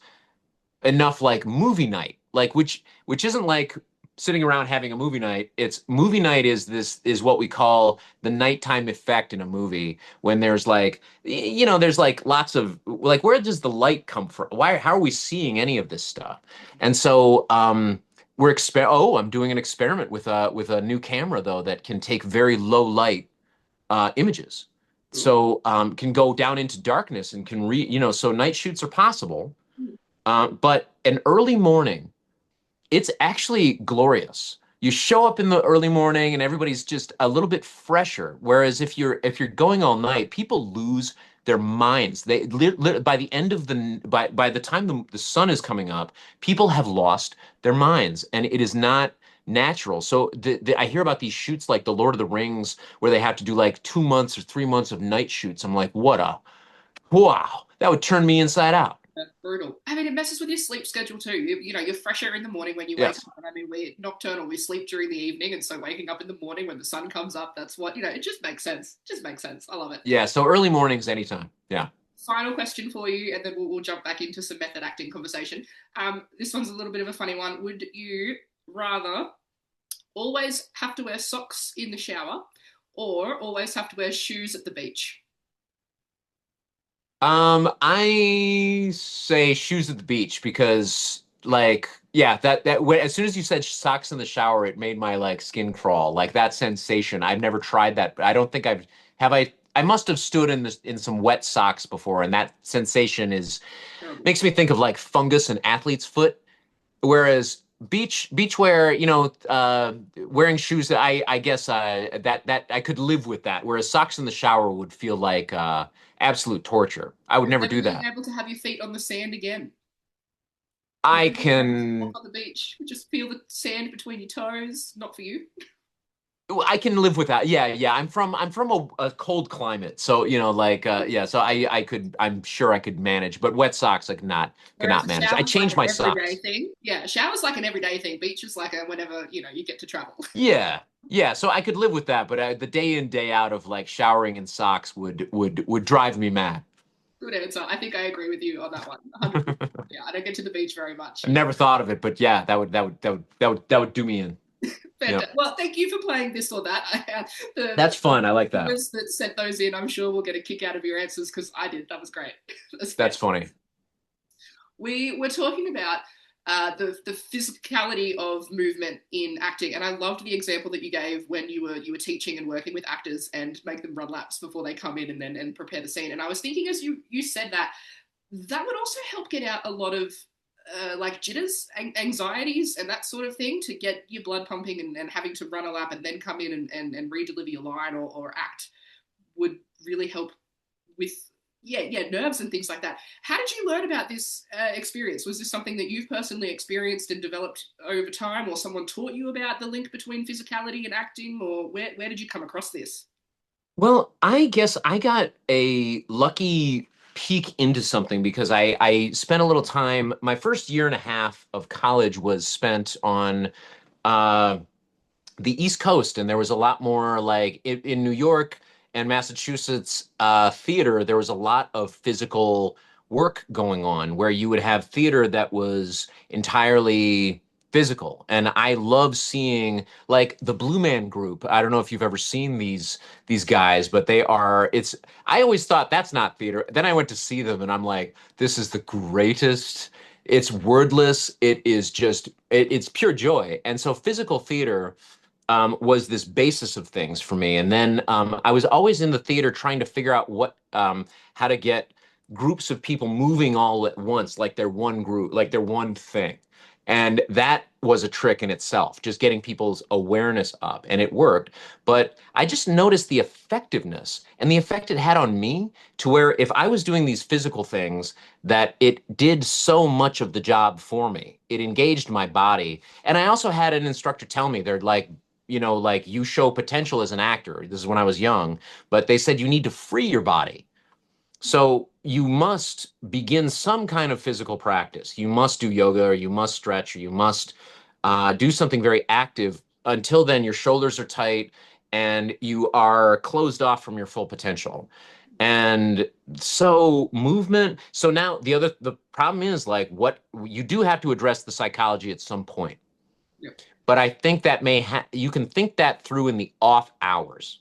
enough like movie night, like which isn't like sitting around having a movie night. It's movie night is what we call the nighttime effect in a movie when there's like there's like lots of like where does the light come from? How are we seeing any of this stuff? And so I'm doing an experiment with a new camera though that can take very low light images. So can go down into darkness and can so night shoots are possible. But an early morning, it's actually glorious. You show up in the early morning and everybody's just a little bit fresher. Whereas if you're going all night, people lose their minds. By the end of by the time the sun is coming up, people have lost their minds, and it is not natural. So I hear about these shoots like the Lord of the Rings, where they have to do like 2 months or 3 months of night shoots. I'm like, what a wow, that would turn me inside out. That's brutal. I mean, it messes with your sleep schedule too. You're fresher in the morning when you wake Yes. up. And I mean, we're nocturnal. We sleep during the evening, and so waking up in the morning when the sun comes up, that's what it just makes sense. Just makes sense. I love it. Yeah, so early mornings anytime. Yeah. Final question for you, and then we'll jump back into some method acting conversation. This one's a little bit of a funny one. Would you rather always have to wear socks in the shower, or always have to wear shoes at the beach? I say shoes at the beach because like yeah, as soon as you said socks in the shower, it made my like skin crawl. Like that sensation. I've never tried that, but I don't think I've have I must have stood in some wet socks before, and that sensation is Terrible. makes me think of like fungus and athlete's foot. Whereas beachwear, wearing shoes, I guess that I could live with that. Whereas socks in the shower would feel like absolute torture. I would never Never do being that. able to have your feet on the sand again. I Never being able to walk can on the beach. Just feel the sand between your toes. Not for you. I can live with that. Yeah, yeah. I'm from a cold climate, so like yeah. So I'm sure I could manage, but wet socks I could Whereas not a manage. I shower's like changed an my everyday socks. thing. Yeah, a shower's like an everyday thing. Beach is like a whenever, you get to travel. Yeah, yeah. So I could live with that, but the day in day out of like showering in socks would drive me mad. Good answer. I think I agree with you on that one. 100%. Yeah, I don't get to the beach very I much. never thought of it, but yeah, that would do me in. Yeah, Fantastic. Well, thank you for playing this or that. that's The fun. I like that. viewers that sent those in, I'm sure will get a kick out of your answers because I did. That was great. That's That's fantastic. funny. We were talking about the physicality of movement in acting, and I loved the example that you gave when you were teaching and working with actors and make them run laps before they come in and prepare the scene. And I was thinking as you said that would also help get out a lot of like jitters, anxieties, and that sort of thing to get your blood pumping and having to run a lap and then come in and re-deliver your line or act would really help with yeah nerves and things like that. How did you learn about this experience? Was this something that you've personally experienced and developed over time, or someone taught you about the link between physicality and acting, or where did you come across this? Well, I guess I got a lucky peek into something because I spent a little time. My first year and a half of college was spent on uh, the East Coast, and there was a lot more like in New York. and Massachusetts theater, there was a lot of physical work going on where you would have theater that was entirely physical. And I love seeing like the Blue Man Group. I don't know if you've ever seen these guys, but they are it's I always thought that's not theater. Then I went to see them and I'm like, this is the greatest. It's wordless. It's pure joy. And so physical theater was this basis of things for me. And then I was always in the theater trying to figure out how to get groups of people moving all at once, like they're one group, like they're one thing. And that was a trick in itself, just getting people's awareness up, and it worked. But I just noticed the effectiveness and the effect it had on me to where if I was doing these physical things, that it did so much of the job for me. It engaged my body. And I also had an instructor tell me, they're like, like you show potential as an actor. This is when I was young, but they said you need to free your body. So you must begin some kind of physical practice. You must do yoga, or you must stretch, or you must do something very active. Until then, your shoulders are tight and you are closed off from your full potential. And so movement. So now the problem is like what you do have to address the psychology at some point. Yep. But I think that you can think that through in the off hours.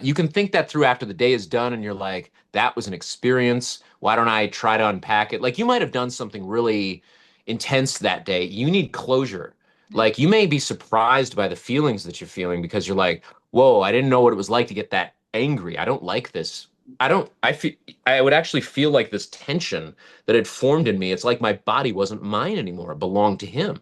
You can think that through after the day is done and you're like, that was an experience. Why don't I try to unpack it? Like you might have done something really intense that day. You need closure. Like you may be surprised by the feelings that you're feeling because you're like, whoa, I didn't know what it was like to get that angry. I don't like this. I would actually feel like this tension that had formed in me. It's like my body wasn't mine anymore. It belonged to him.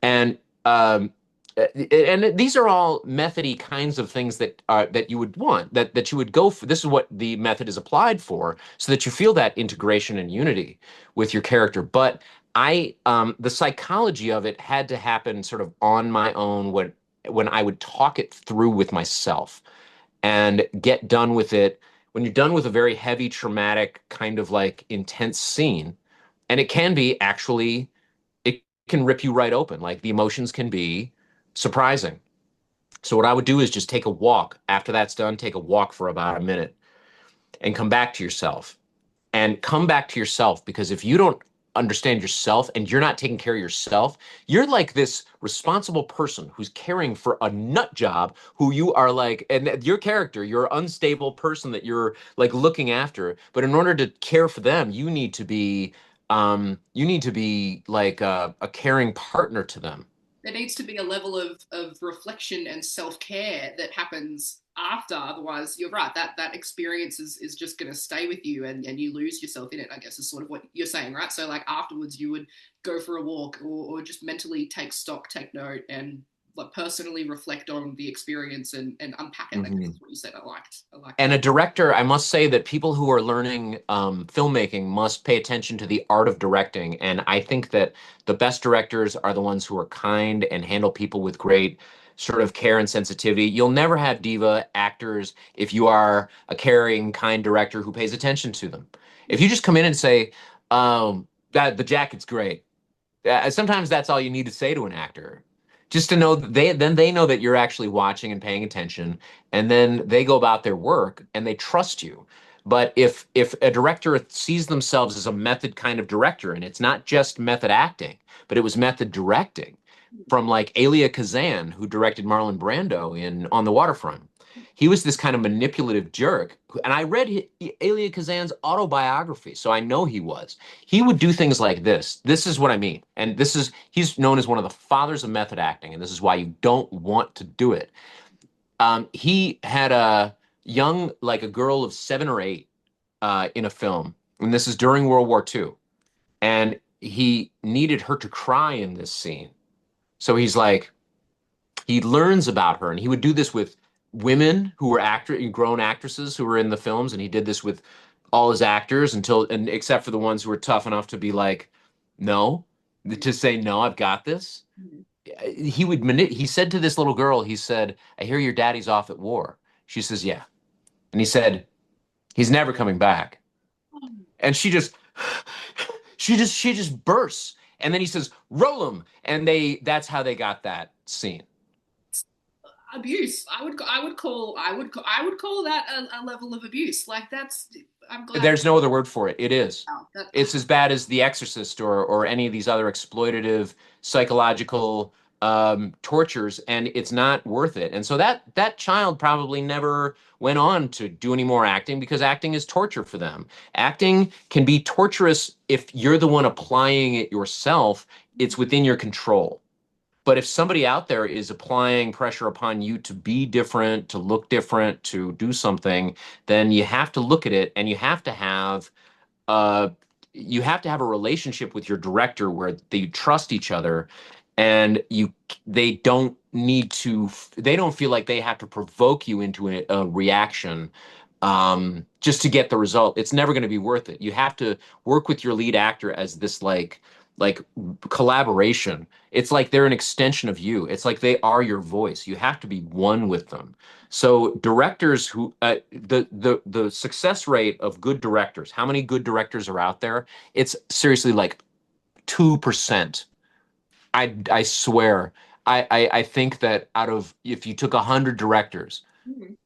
And and these are all methody kinds of things that you would want that you would go for. This is what the method is applied for, so that you feel that integration and unity with your character. But the psychology of it had to happen sort of on my own when I would talk it through with myself and get done with it. When you're done with a very heavy, traumatic kind of like intense scene, and it can be actually it can rip you right open. Like the emotions can be surprising. So what I would do is just take a walk. After that's done, take a walk for about a minute and come back to yourself. And come back to yourself because if you don't understand yourself and you're not taking care of yourself, you're like this responsible person who's caring for a nut job who you are like, and your character, you're an unstable person that you're like looking after. But in order to care for them, you need to be like a caring partner to them. There needs to be a level of reflection and self-care that happens after. Otherwise, you're right, that experience is just going to stay with you, and you lose yourself in it, I guess is sort of what you're saying, right? So like afterwards you would go for a walk, or just mentally take stock, take note, and like personally reflect on the experience and unpack it. I guess Mhm. that's what you said. I like And that. a director, I must say that people who are learning filmmaking must pay attention to the art of directing. And I think that the best directors are the ones who are kind and handle people with great sort of care and sensitivity. You'll never have diva actors if you are a caring, kind director who pays attention to them. If you just come in and say, that the jacket's great, sometimes that's all you need to say to an actor. Just to know that they know that you're actually watching and paying attention, and then they go about their work and they trust you. But if a director sees themselves as a method kind of director, and it's not just method acting, but it was method directing, from like Elia Kazan, who directed Marlon Brando in On the Waterfront. He was this kind of manipulative jerk, and I read Elia Kazan's autobiography, so I know he was. He would do things like this. This is what I mean. And he's known as one of the fathers of method acting, and this is why you don't want to do it. He had like a girl of 7 or 8 in a film, and this is during World War II. And he needed her to cry in this scene. So he learns about her, and he would do this with women who were grown actresses who were in the films, and he did this with all his actors and except for the ones who were tough enough to be like, no, to say no, I've got this. He said to this little girl, he said, I hear your daddy's off at war. She says, yeah. And he said, he's never coming back. And she just bursts. And then he says, roll him. And that's how they got that scene. abuse. I would call that a level of abuse. Like that's. I'm glad. There's no other word for it. It is. Wow, that, It's as bad as The Exorcist or any of these other exploitative psychological tortures, and it's not worth it. And so that child probably never went on to do any more acting because acting is torture for them. Acting can be torturous if you're the one applying it yourself. It's within your control. But if somebody out there is applying pressure upon you to be different, to look different, to do something, then you have to look at it and uh you have to have a relationship with your director where they trust each other and they don't feel like they have to provoke you into a reaction just to get the result. It's never going to be worth it. You have to work with your lead actor as this like collaboration. It's like they're an extension of you. It's like they are your voice. You have to be one with them. So directors who the success rate of good directors, how many good directors are out there? It's seriously like 2%. I swear. I think that out of if you took 100 directors, Mhm.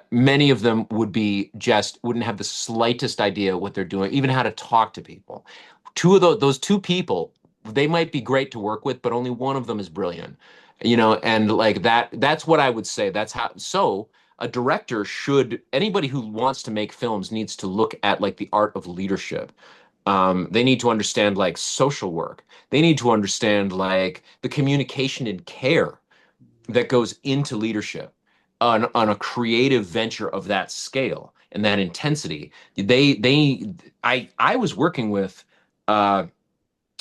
many of them wouldn't have the slightest idea what they're doing, even how to talk to people. Two of those two people, they might be great to work with, but only one of them is brilliant. And like that's what I would say. That's how, so a director should, anybody who wants to make films needs to look at like the art of leadership. They need to understand like social work. They need to understand like the communication and care that goes into leadership on a creative venture of that scale and that intensity. I was working with uh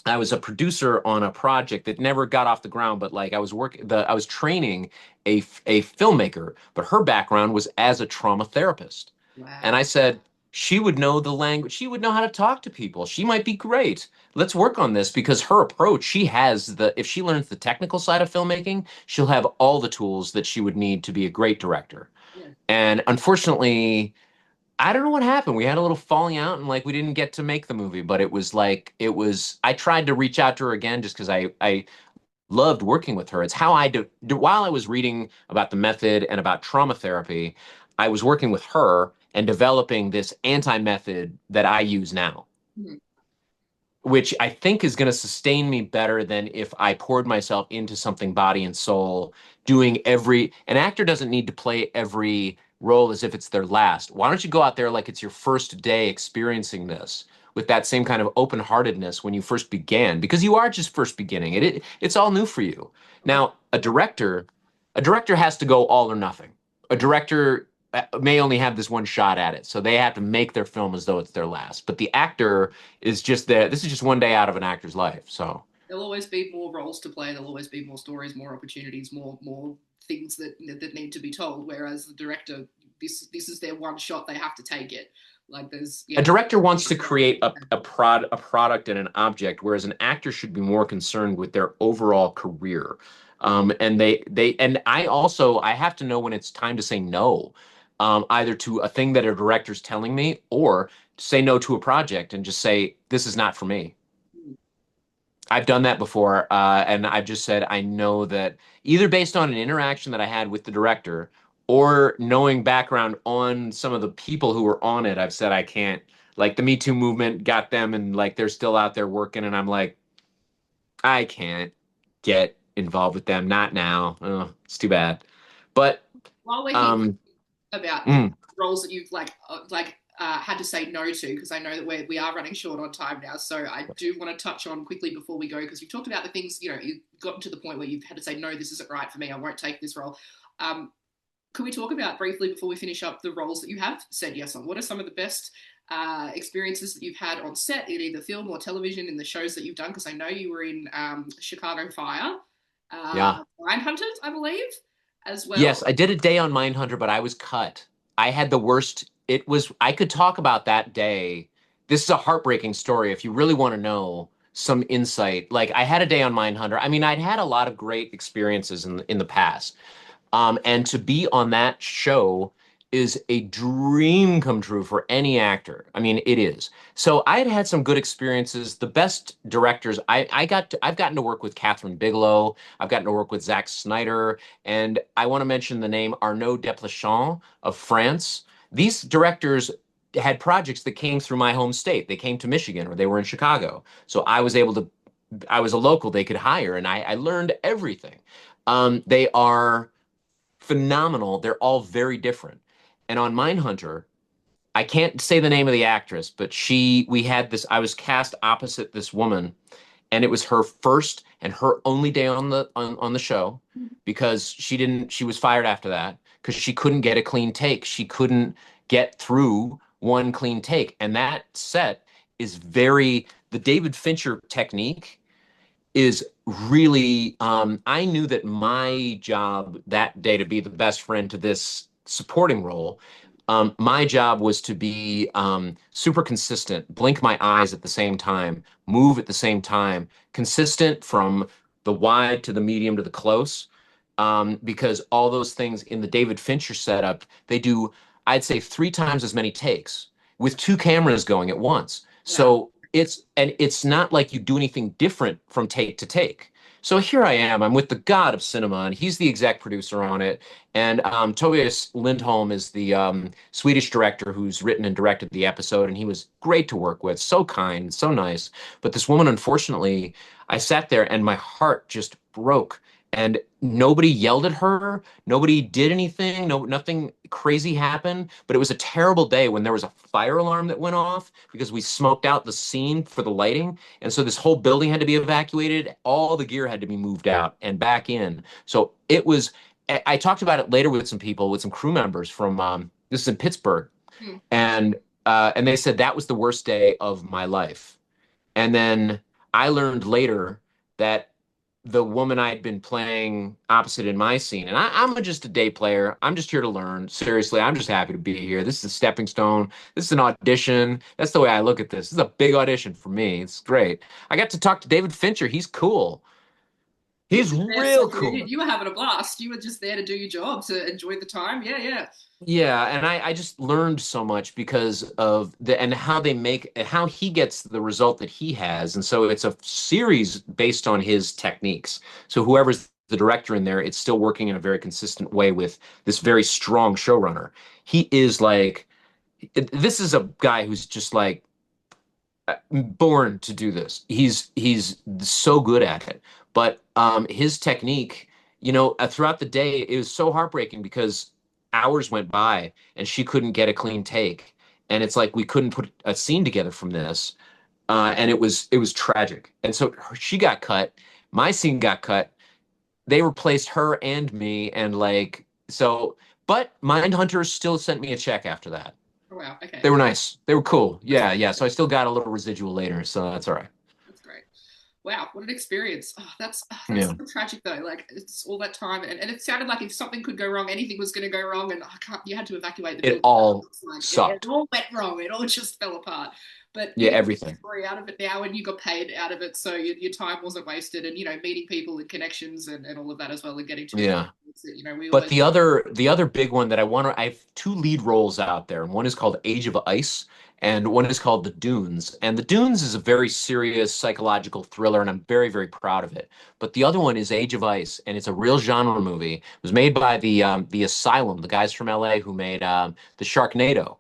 I was a producer on a project that never got off the ground, but like I was training a filmmaker, but her background was as a trauma therapist. And Wow. I said, she would know the language, she would know how to talk to people. She might be great. Let's work on this because her approach, if she learns the technical side of filmmaking, she'll have all the tools that she would need to be a great director. Yeah. And unfortunately, I don't know what happened. We had a little falling out and like we didn't get to make the movie, but I tried to reach out to her again just because I loved working with her. It's how while I was reading about the method and about trauma therapy, I was working with her and developing this anti-method that I use now, Mhm. which I think is going to sustain me better than if I poured myself into something body and soul, an actor doesn't need to play every role as if it's their last. Why don't you go out there like it's your first day experiencing this with that same kind of open-heartedness when you first began, because you are just first beginning. It's all new for you. Now, a director has to go all or nothing. A director may only have this one shot at it, so they have to make their film as though it's their last. But the actor is just there. This is just one day out of an actor's life. So There'll always be more roles to play. There'll always be more stories, more opportunities, more things that need to be told. Whereas the director, this is their one shot. They have to take it. Like there's a yeah. director wants to create a product and an object, whereas an actor should be more concerned with their overall career. And I have to know when it's time to say no, either to a thing that a director's telling me or say no to a project and just say, this is not for me. I've done that before, and I've just said I know that either based on an interaction that I had with the director or knowing background on some of the people who were on it, I've said I can't. Like the Me Too movement got them, and like they're still out there working, and I'm like, I can't get involved with them. Not now. Oh, it's too bad. But While we're here um, about the mm, roles that you've had to say no to, because I know that we are running short on time now. So I do want to touch on quickly before we go, because you've talked about the things you've gotten to the point where you've had to say no, this isn't right for me. I won't take this role. Um, Can we talk about briefly before we finish up the roles that you have said yes on? What are some of the best experiences that you've had on set in either film or television in the shows that you've done? Because I know you were in Chicago Fire, yeah. Mindhunters, I believe, as Yes, well. I did a day on Mindhunter, but I was cut. I had the worst. I could talk about that day. This is a heartbreaking story if you really want to know some insight. Like I had a day on Mindhunter. I mean, I'd had a lot of great experiences in the past. And to be on that show is a dream come true for any actor. I mean, it is. So I had had some good experiences. The best directors I've gotten to work with Catherine Bigelow. I've gotten to work with Zack Snyder, and I want to mention the name Arnaud Desplechin of France. These directors had projects that came through my home state. They came to Michigan or they were in Chicago. So I was a local they could hire, and I learned everything. They are phenomenal. They're all very different. And on Mindhunter, I can't say the name of the actress, but we had this, I was cast opposite this woman, and it was her first and her only day on the show because she was fired after that because she couldn't get a clean take. She couldn't get through one clean take. And that set is the David Fincher technique is really I knew that my job that day to be the best friend to this supporting role. My job was to be super consistent, blink my eyes at the same time, move at the same time, consistent from the wide to the medium to the close, because all those things in the David Fincher setup, they do, I'd say, three times as many takes with two cameras going at once. Wow. So it's not like you do anything different from take to take. So here I am. I'm with the god of cinema, and he's the exec producer on it. And Tobias Lindholm is the Swedish director who's written and directed the episode, and he was great to work with, so kind, so nice. But this woman, unfortunately, I sat there and my heart just broke. And nobody yelled at her. Nobody did anything. No, nothing crazy happened. But it was a terrible day when there was a fire alarm that went off because we smoked out the scene for the lighting. And so this whole building had to be evacuated. All the gear had to be moved out and back in. So it was, I talked about it later with some people, with some crew members from, this is in Pittsburgh. Hmm. And they said that was the worst day of my life. And then I learned later that the woman I'd been playing opposite in my scene, and I'm just a day player. I'm just here to learn. Seriously, I'm just happy to be here. This is a stepping stone. This is an audition. That's the way I look at this. This is a big audition for me. It's great. I got to talk to David Fincher. He's cool. He's real cool. You were having a blast. You were just there to do your job, to enjoy the time. Yeah, yeah. Yeah, and I just learned so much because of and how they make and how he gets the result that he has. And so it's a series based on his techniques. So whoever's the director in there, it's still working in a very consistent way with this very strong showrunner. He is like, this is a guy who's just like born to do this. He's so good at it. But his technique, throughout the day, it was so heartbreaking because hours went by and she couldn't get a clean take. And it's like we couldn't put a scene together from this. And it was tragic. And so she got cut. My scene got cut. They replaced her and me. And but Mindhunters still sent me a check after that. Oh, wow. Okay. They were nice. They were cool. Yeah, yeah. So I still got a little residual later. So that's all right. That's great. Wow, what an experience. Oh, that's Yeah. so tragic though. Like it's all that time and it sounded like if something could go wrong, anything was gonna go wrong and you had to evacuate the It building. all Like, sucked. it all went wrong. It all just fell apart. But Yeah, you got everything. a story out of it now and you got paid out of it, so your time wasn't wasted and meeting people and connections and all of that as well and getting to Yeah. we But always the other big one that I have two lead roles out there, and one is called Age of Ice, and one is called The Dunes. And The Dunes is a very serious psychological thriller, and I'm very, very proud of it. But the other one is Age of Ice, and it's a real genre movie. It was made by the Asylum, the guys from LA who made the Sharknado,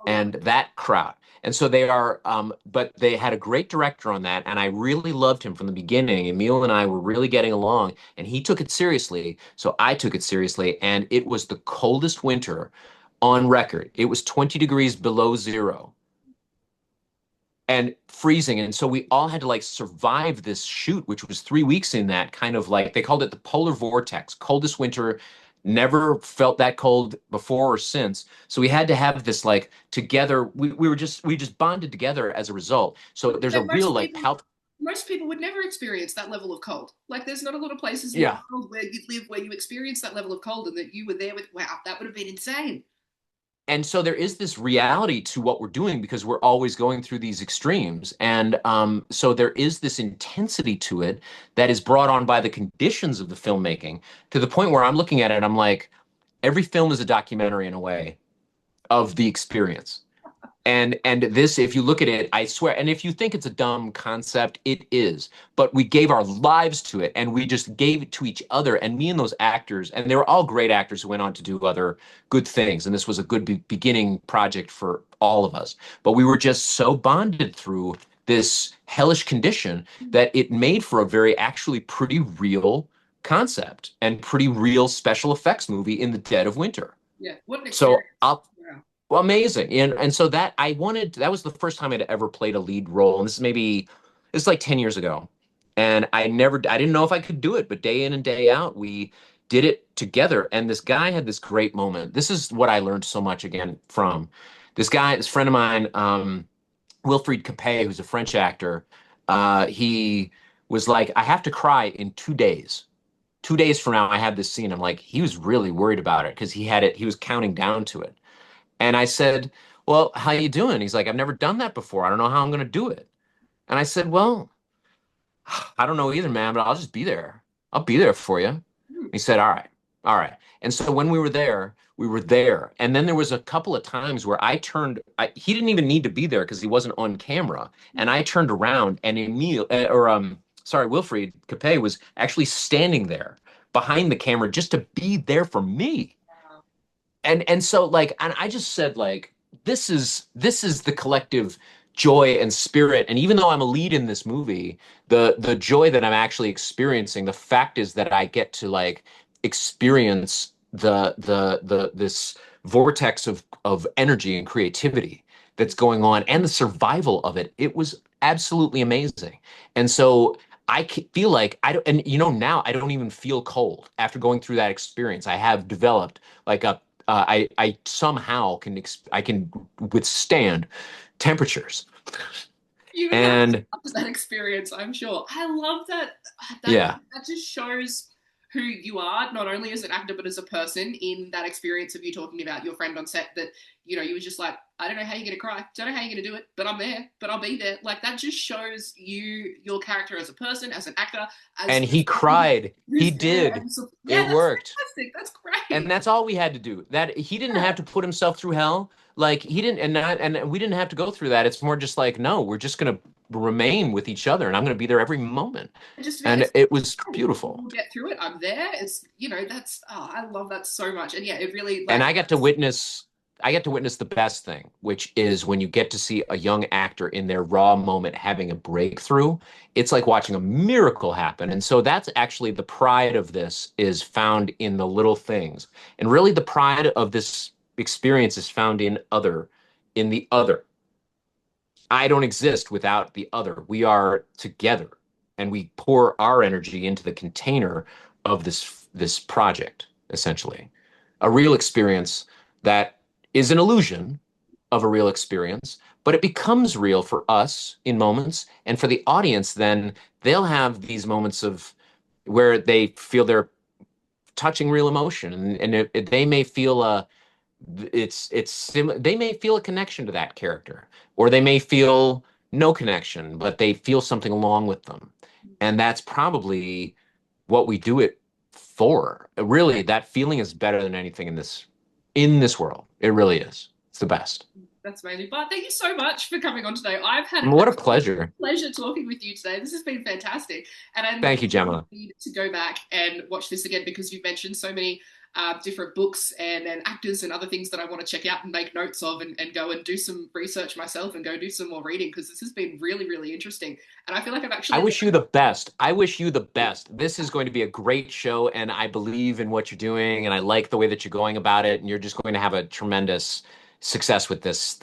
and that crowd. And so they are, but they had a great director on that, and I really loved him from the beginning. Emil and I were really getting along, and he took it seriously, so I took it seriously, and it was the coldest winter on record. It was 20 degrees below zero and freezing, and so we all had to survive this shoot, which was 3 weeks in that kind of they called it the polar vortex, coldest winter. Never felt that cold before or since. So we had to have this together. We just bonded together as a result. So there's a real most people would never experience that level of cold. Like there's not a lot of places in Yeah. the world where you live where you experience that level of cold and that you were there with, wow, that would have been insane. And so there is this reality to what we're doing because we're always going through these extremes. And so there is this intensity to it that is brought on by the conditions of the filmmaking to the point where I'm looking at it, I'm like, every film is a documentary in a way. of the experience. And this, if you look at it, I swear, and if you think it's a dumb concept, it is. But we gave our lives to it, and we just gave it to each other. And me and those actors, and they were all great actors who went on to do other good things. And this was a good beginning project for all of us. But we were just so bonded through this hellish condition that it made for a very actually pretty real concept and pretty real special effects movie in the dead of winter. Yeah, what an So experience. I'll Wow. well, amazing. And so that I wanted that was the first time I'd ever played a lead role. And this is like 10 years ago. And I didn't know if I could do it, but day in and day out, we did it together. And this guy had this great moment. This is what I learned so much again from this guy, this friend of mine, Wilfried Capet, who's a French actor. He was like, I have to cry in 2 days. 2 days from now, I have this scene. I'm like, he was really worried about it because he was counting down to it. And I said, well, how you doing? He's like, I've never done that before. I don't know how I'm going to do it. And I said, well, I don't know either, man, but I'll just be there. I'll be there for you. Hmm. He said, all right, all right. And so when we were there, we were there. And then there was a couple of times where he didn't even need to be there because he wasn't on camera. And I turned around and Wilfried Capet was actually standing there behind the camera just to be there for me. Wow. And so like, and I just said like, this is the collective joy and spirit. And even though I'm a lead in this movie, the joy that I'm actually experiencing, the fact is that I get to like experience the this vortex of energy and creativity that's going on and the survival of it. It was absolutely amazing. And so feel like I don't, and now I don't even feel cold after going through that experience. I have developed like I somehow I can withstand temperatures. You would have And loved that experience, I'm sure. I love that. yeah, That just shows who you are, not only as an actor but as a person. In that experience of you talking about your friend on set, that you was just like, I don't know how you're gonna cry, don't know how you're gonna do it, but I'm there, but I'll be there. Like that just shows your character as a person, as an actor, and as he cried. He who's there. did. And so, yeah, It that's worked. fantastic. That's And great. that's all we had to do. That he didn't Yeah, have to put himself through hell. Like he didn't, and we didn't have to go through that. It's more just like, no, we're just gonna remain with each other, and I'm gonna be there every moment. just yeah, And it's it was we'll beautiful. get through it. I'm there. It's that's I love that so much. And yeah, it really And like I get to witness the best thing, which is when you get to see a young actor in their raw moment having a breakthrough. It's like watching a miracle happen. And so that's actually the pride of this is found in the little things. And really the pride of this experience is found in the other. I don't exist without the other. We are together and we pour our energy into the container of this project, essentially. A real experience that is an illusion of a real experience, but it becomes real for us in moments. And for the audience, then they'll have these moments of where they feel they're touching real emotion and they may feel they may feel a connection to that character, or they may feel no connection, but they feel something along with them. And that's probably what we do it for. Really, that feeling is better than anything in this world. It really is. It's the best. that's amazing. But thank you so much for coming on today. I've had an What a absolute pleasure. pleasure talking with you today. This has been fantastic. And I Thank you, Gemma. need to go back and watch this again because you've mentioned so many different books and actors and other things that I want to check out and make notes of and go and do some research myself and go do some more reading because this has been really, really interesting. And I feel like I've I actually wish you the best. I wish you the best. This is going to be a great show, and I believe in what you're doing, and I like the way that you're going about it, and you're just going to have a tremendous success with this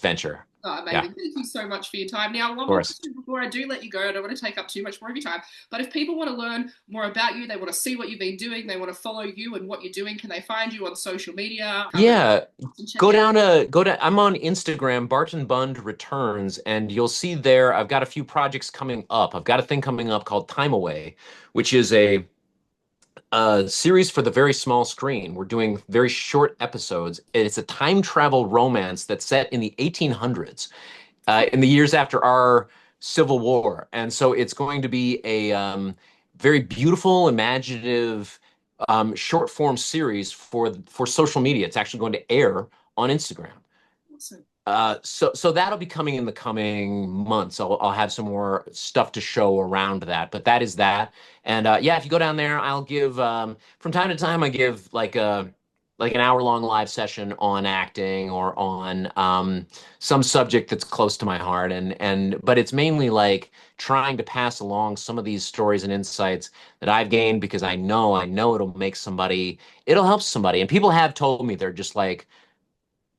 venture. Yeah, amazing. of Thank you so much for your time. Now, one more course. question before I do let you go. I don't want to take up too much more of your time. But if people want to learn more about you, they want to see what you've been doing, they want to follow you and what you're doing, can they find you on social media? Yeah, Check out. go to I'm on Instagram, Barton Bund Returns, and you'll see there I've got a few projects coming up. I've got a thing coming up called Time Away, which is a series for the very small screen. We're doing very short episodes. It's a time travel romance that's set in the 1800s, in the years after our Civil War. And so it's going to be a very beautiful, imaginative short form series for social media. It's actually going to air on Instagram. Awesome. So that'll be coming in the coming months. I'll have some more stuff to show around that, but that is that. And yeah, if you go down there, I'll give from time to time I give like an hour-long live session on acting or on some subject that's close to my heart, and but it's mainly like trying to pass along some of these stories and insights that I've gained because I know it'll help somebody. And people have told me they're just like,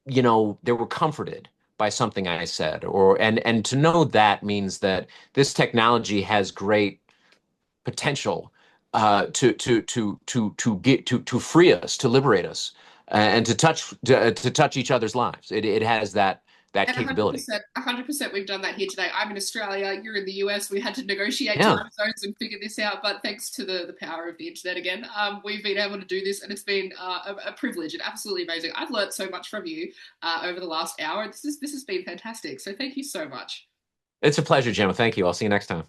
they were comforted by something I said, and to know that means that this technology has great potential to free us, to liberate us, and to touch each other's lives. It has that And capability. 100%, we've done that here today. I'm in Australia, you're in the US. We had to negotiate Yeah. time zones and figure this out, but thanks to the power of the internet again, we've been able to do this, and it's been a privilege and absolutely amazing. I've learned so much from you over the last hour. This has been fantastic. So thank you so much. It's a pleasure, Gemma. Thank you. I'll see you next time.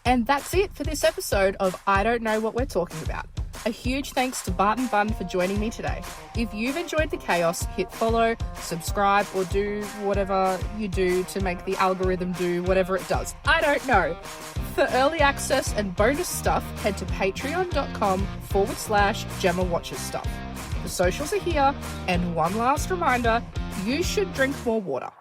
And that's it for this episode of I Don't Know What We're Talking About. A huge thanks to Barton Bund for joining me today. If you've enjoyed the chaos, hit follow, subscribe, or do whatever you do to make the algorithm do whatever it does. I don't know. For early access and bonus stuff, head to patreon.com/Gemma Watches Stuff. The socials are here, and one last reminder, you should drink more water.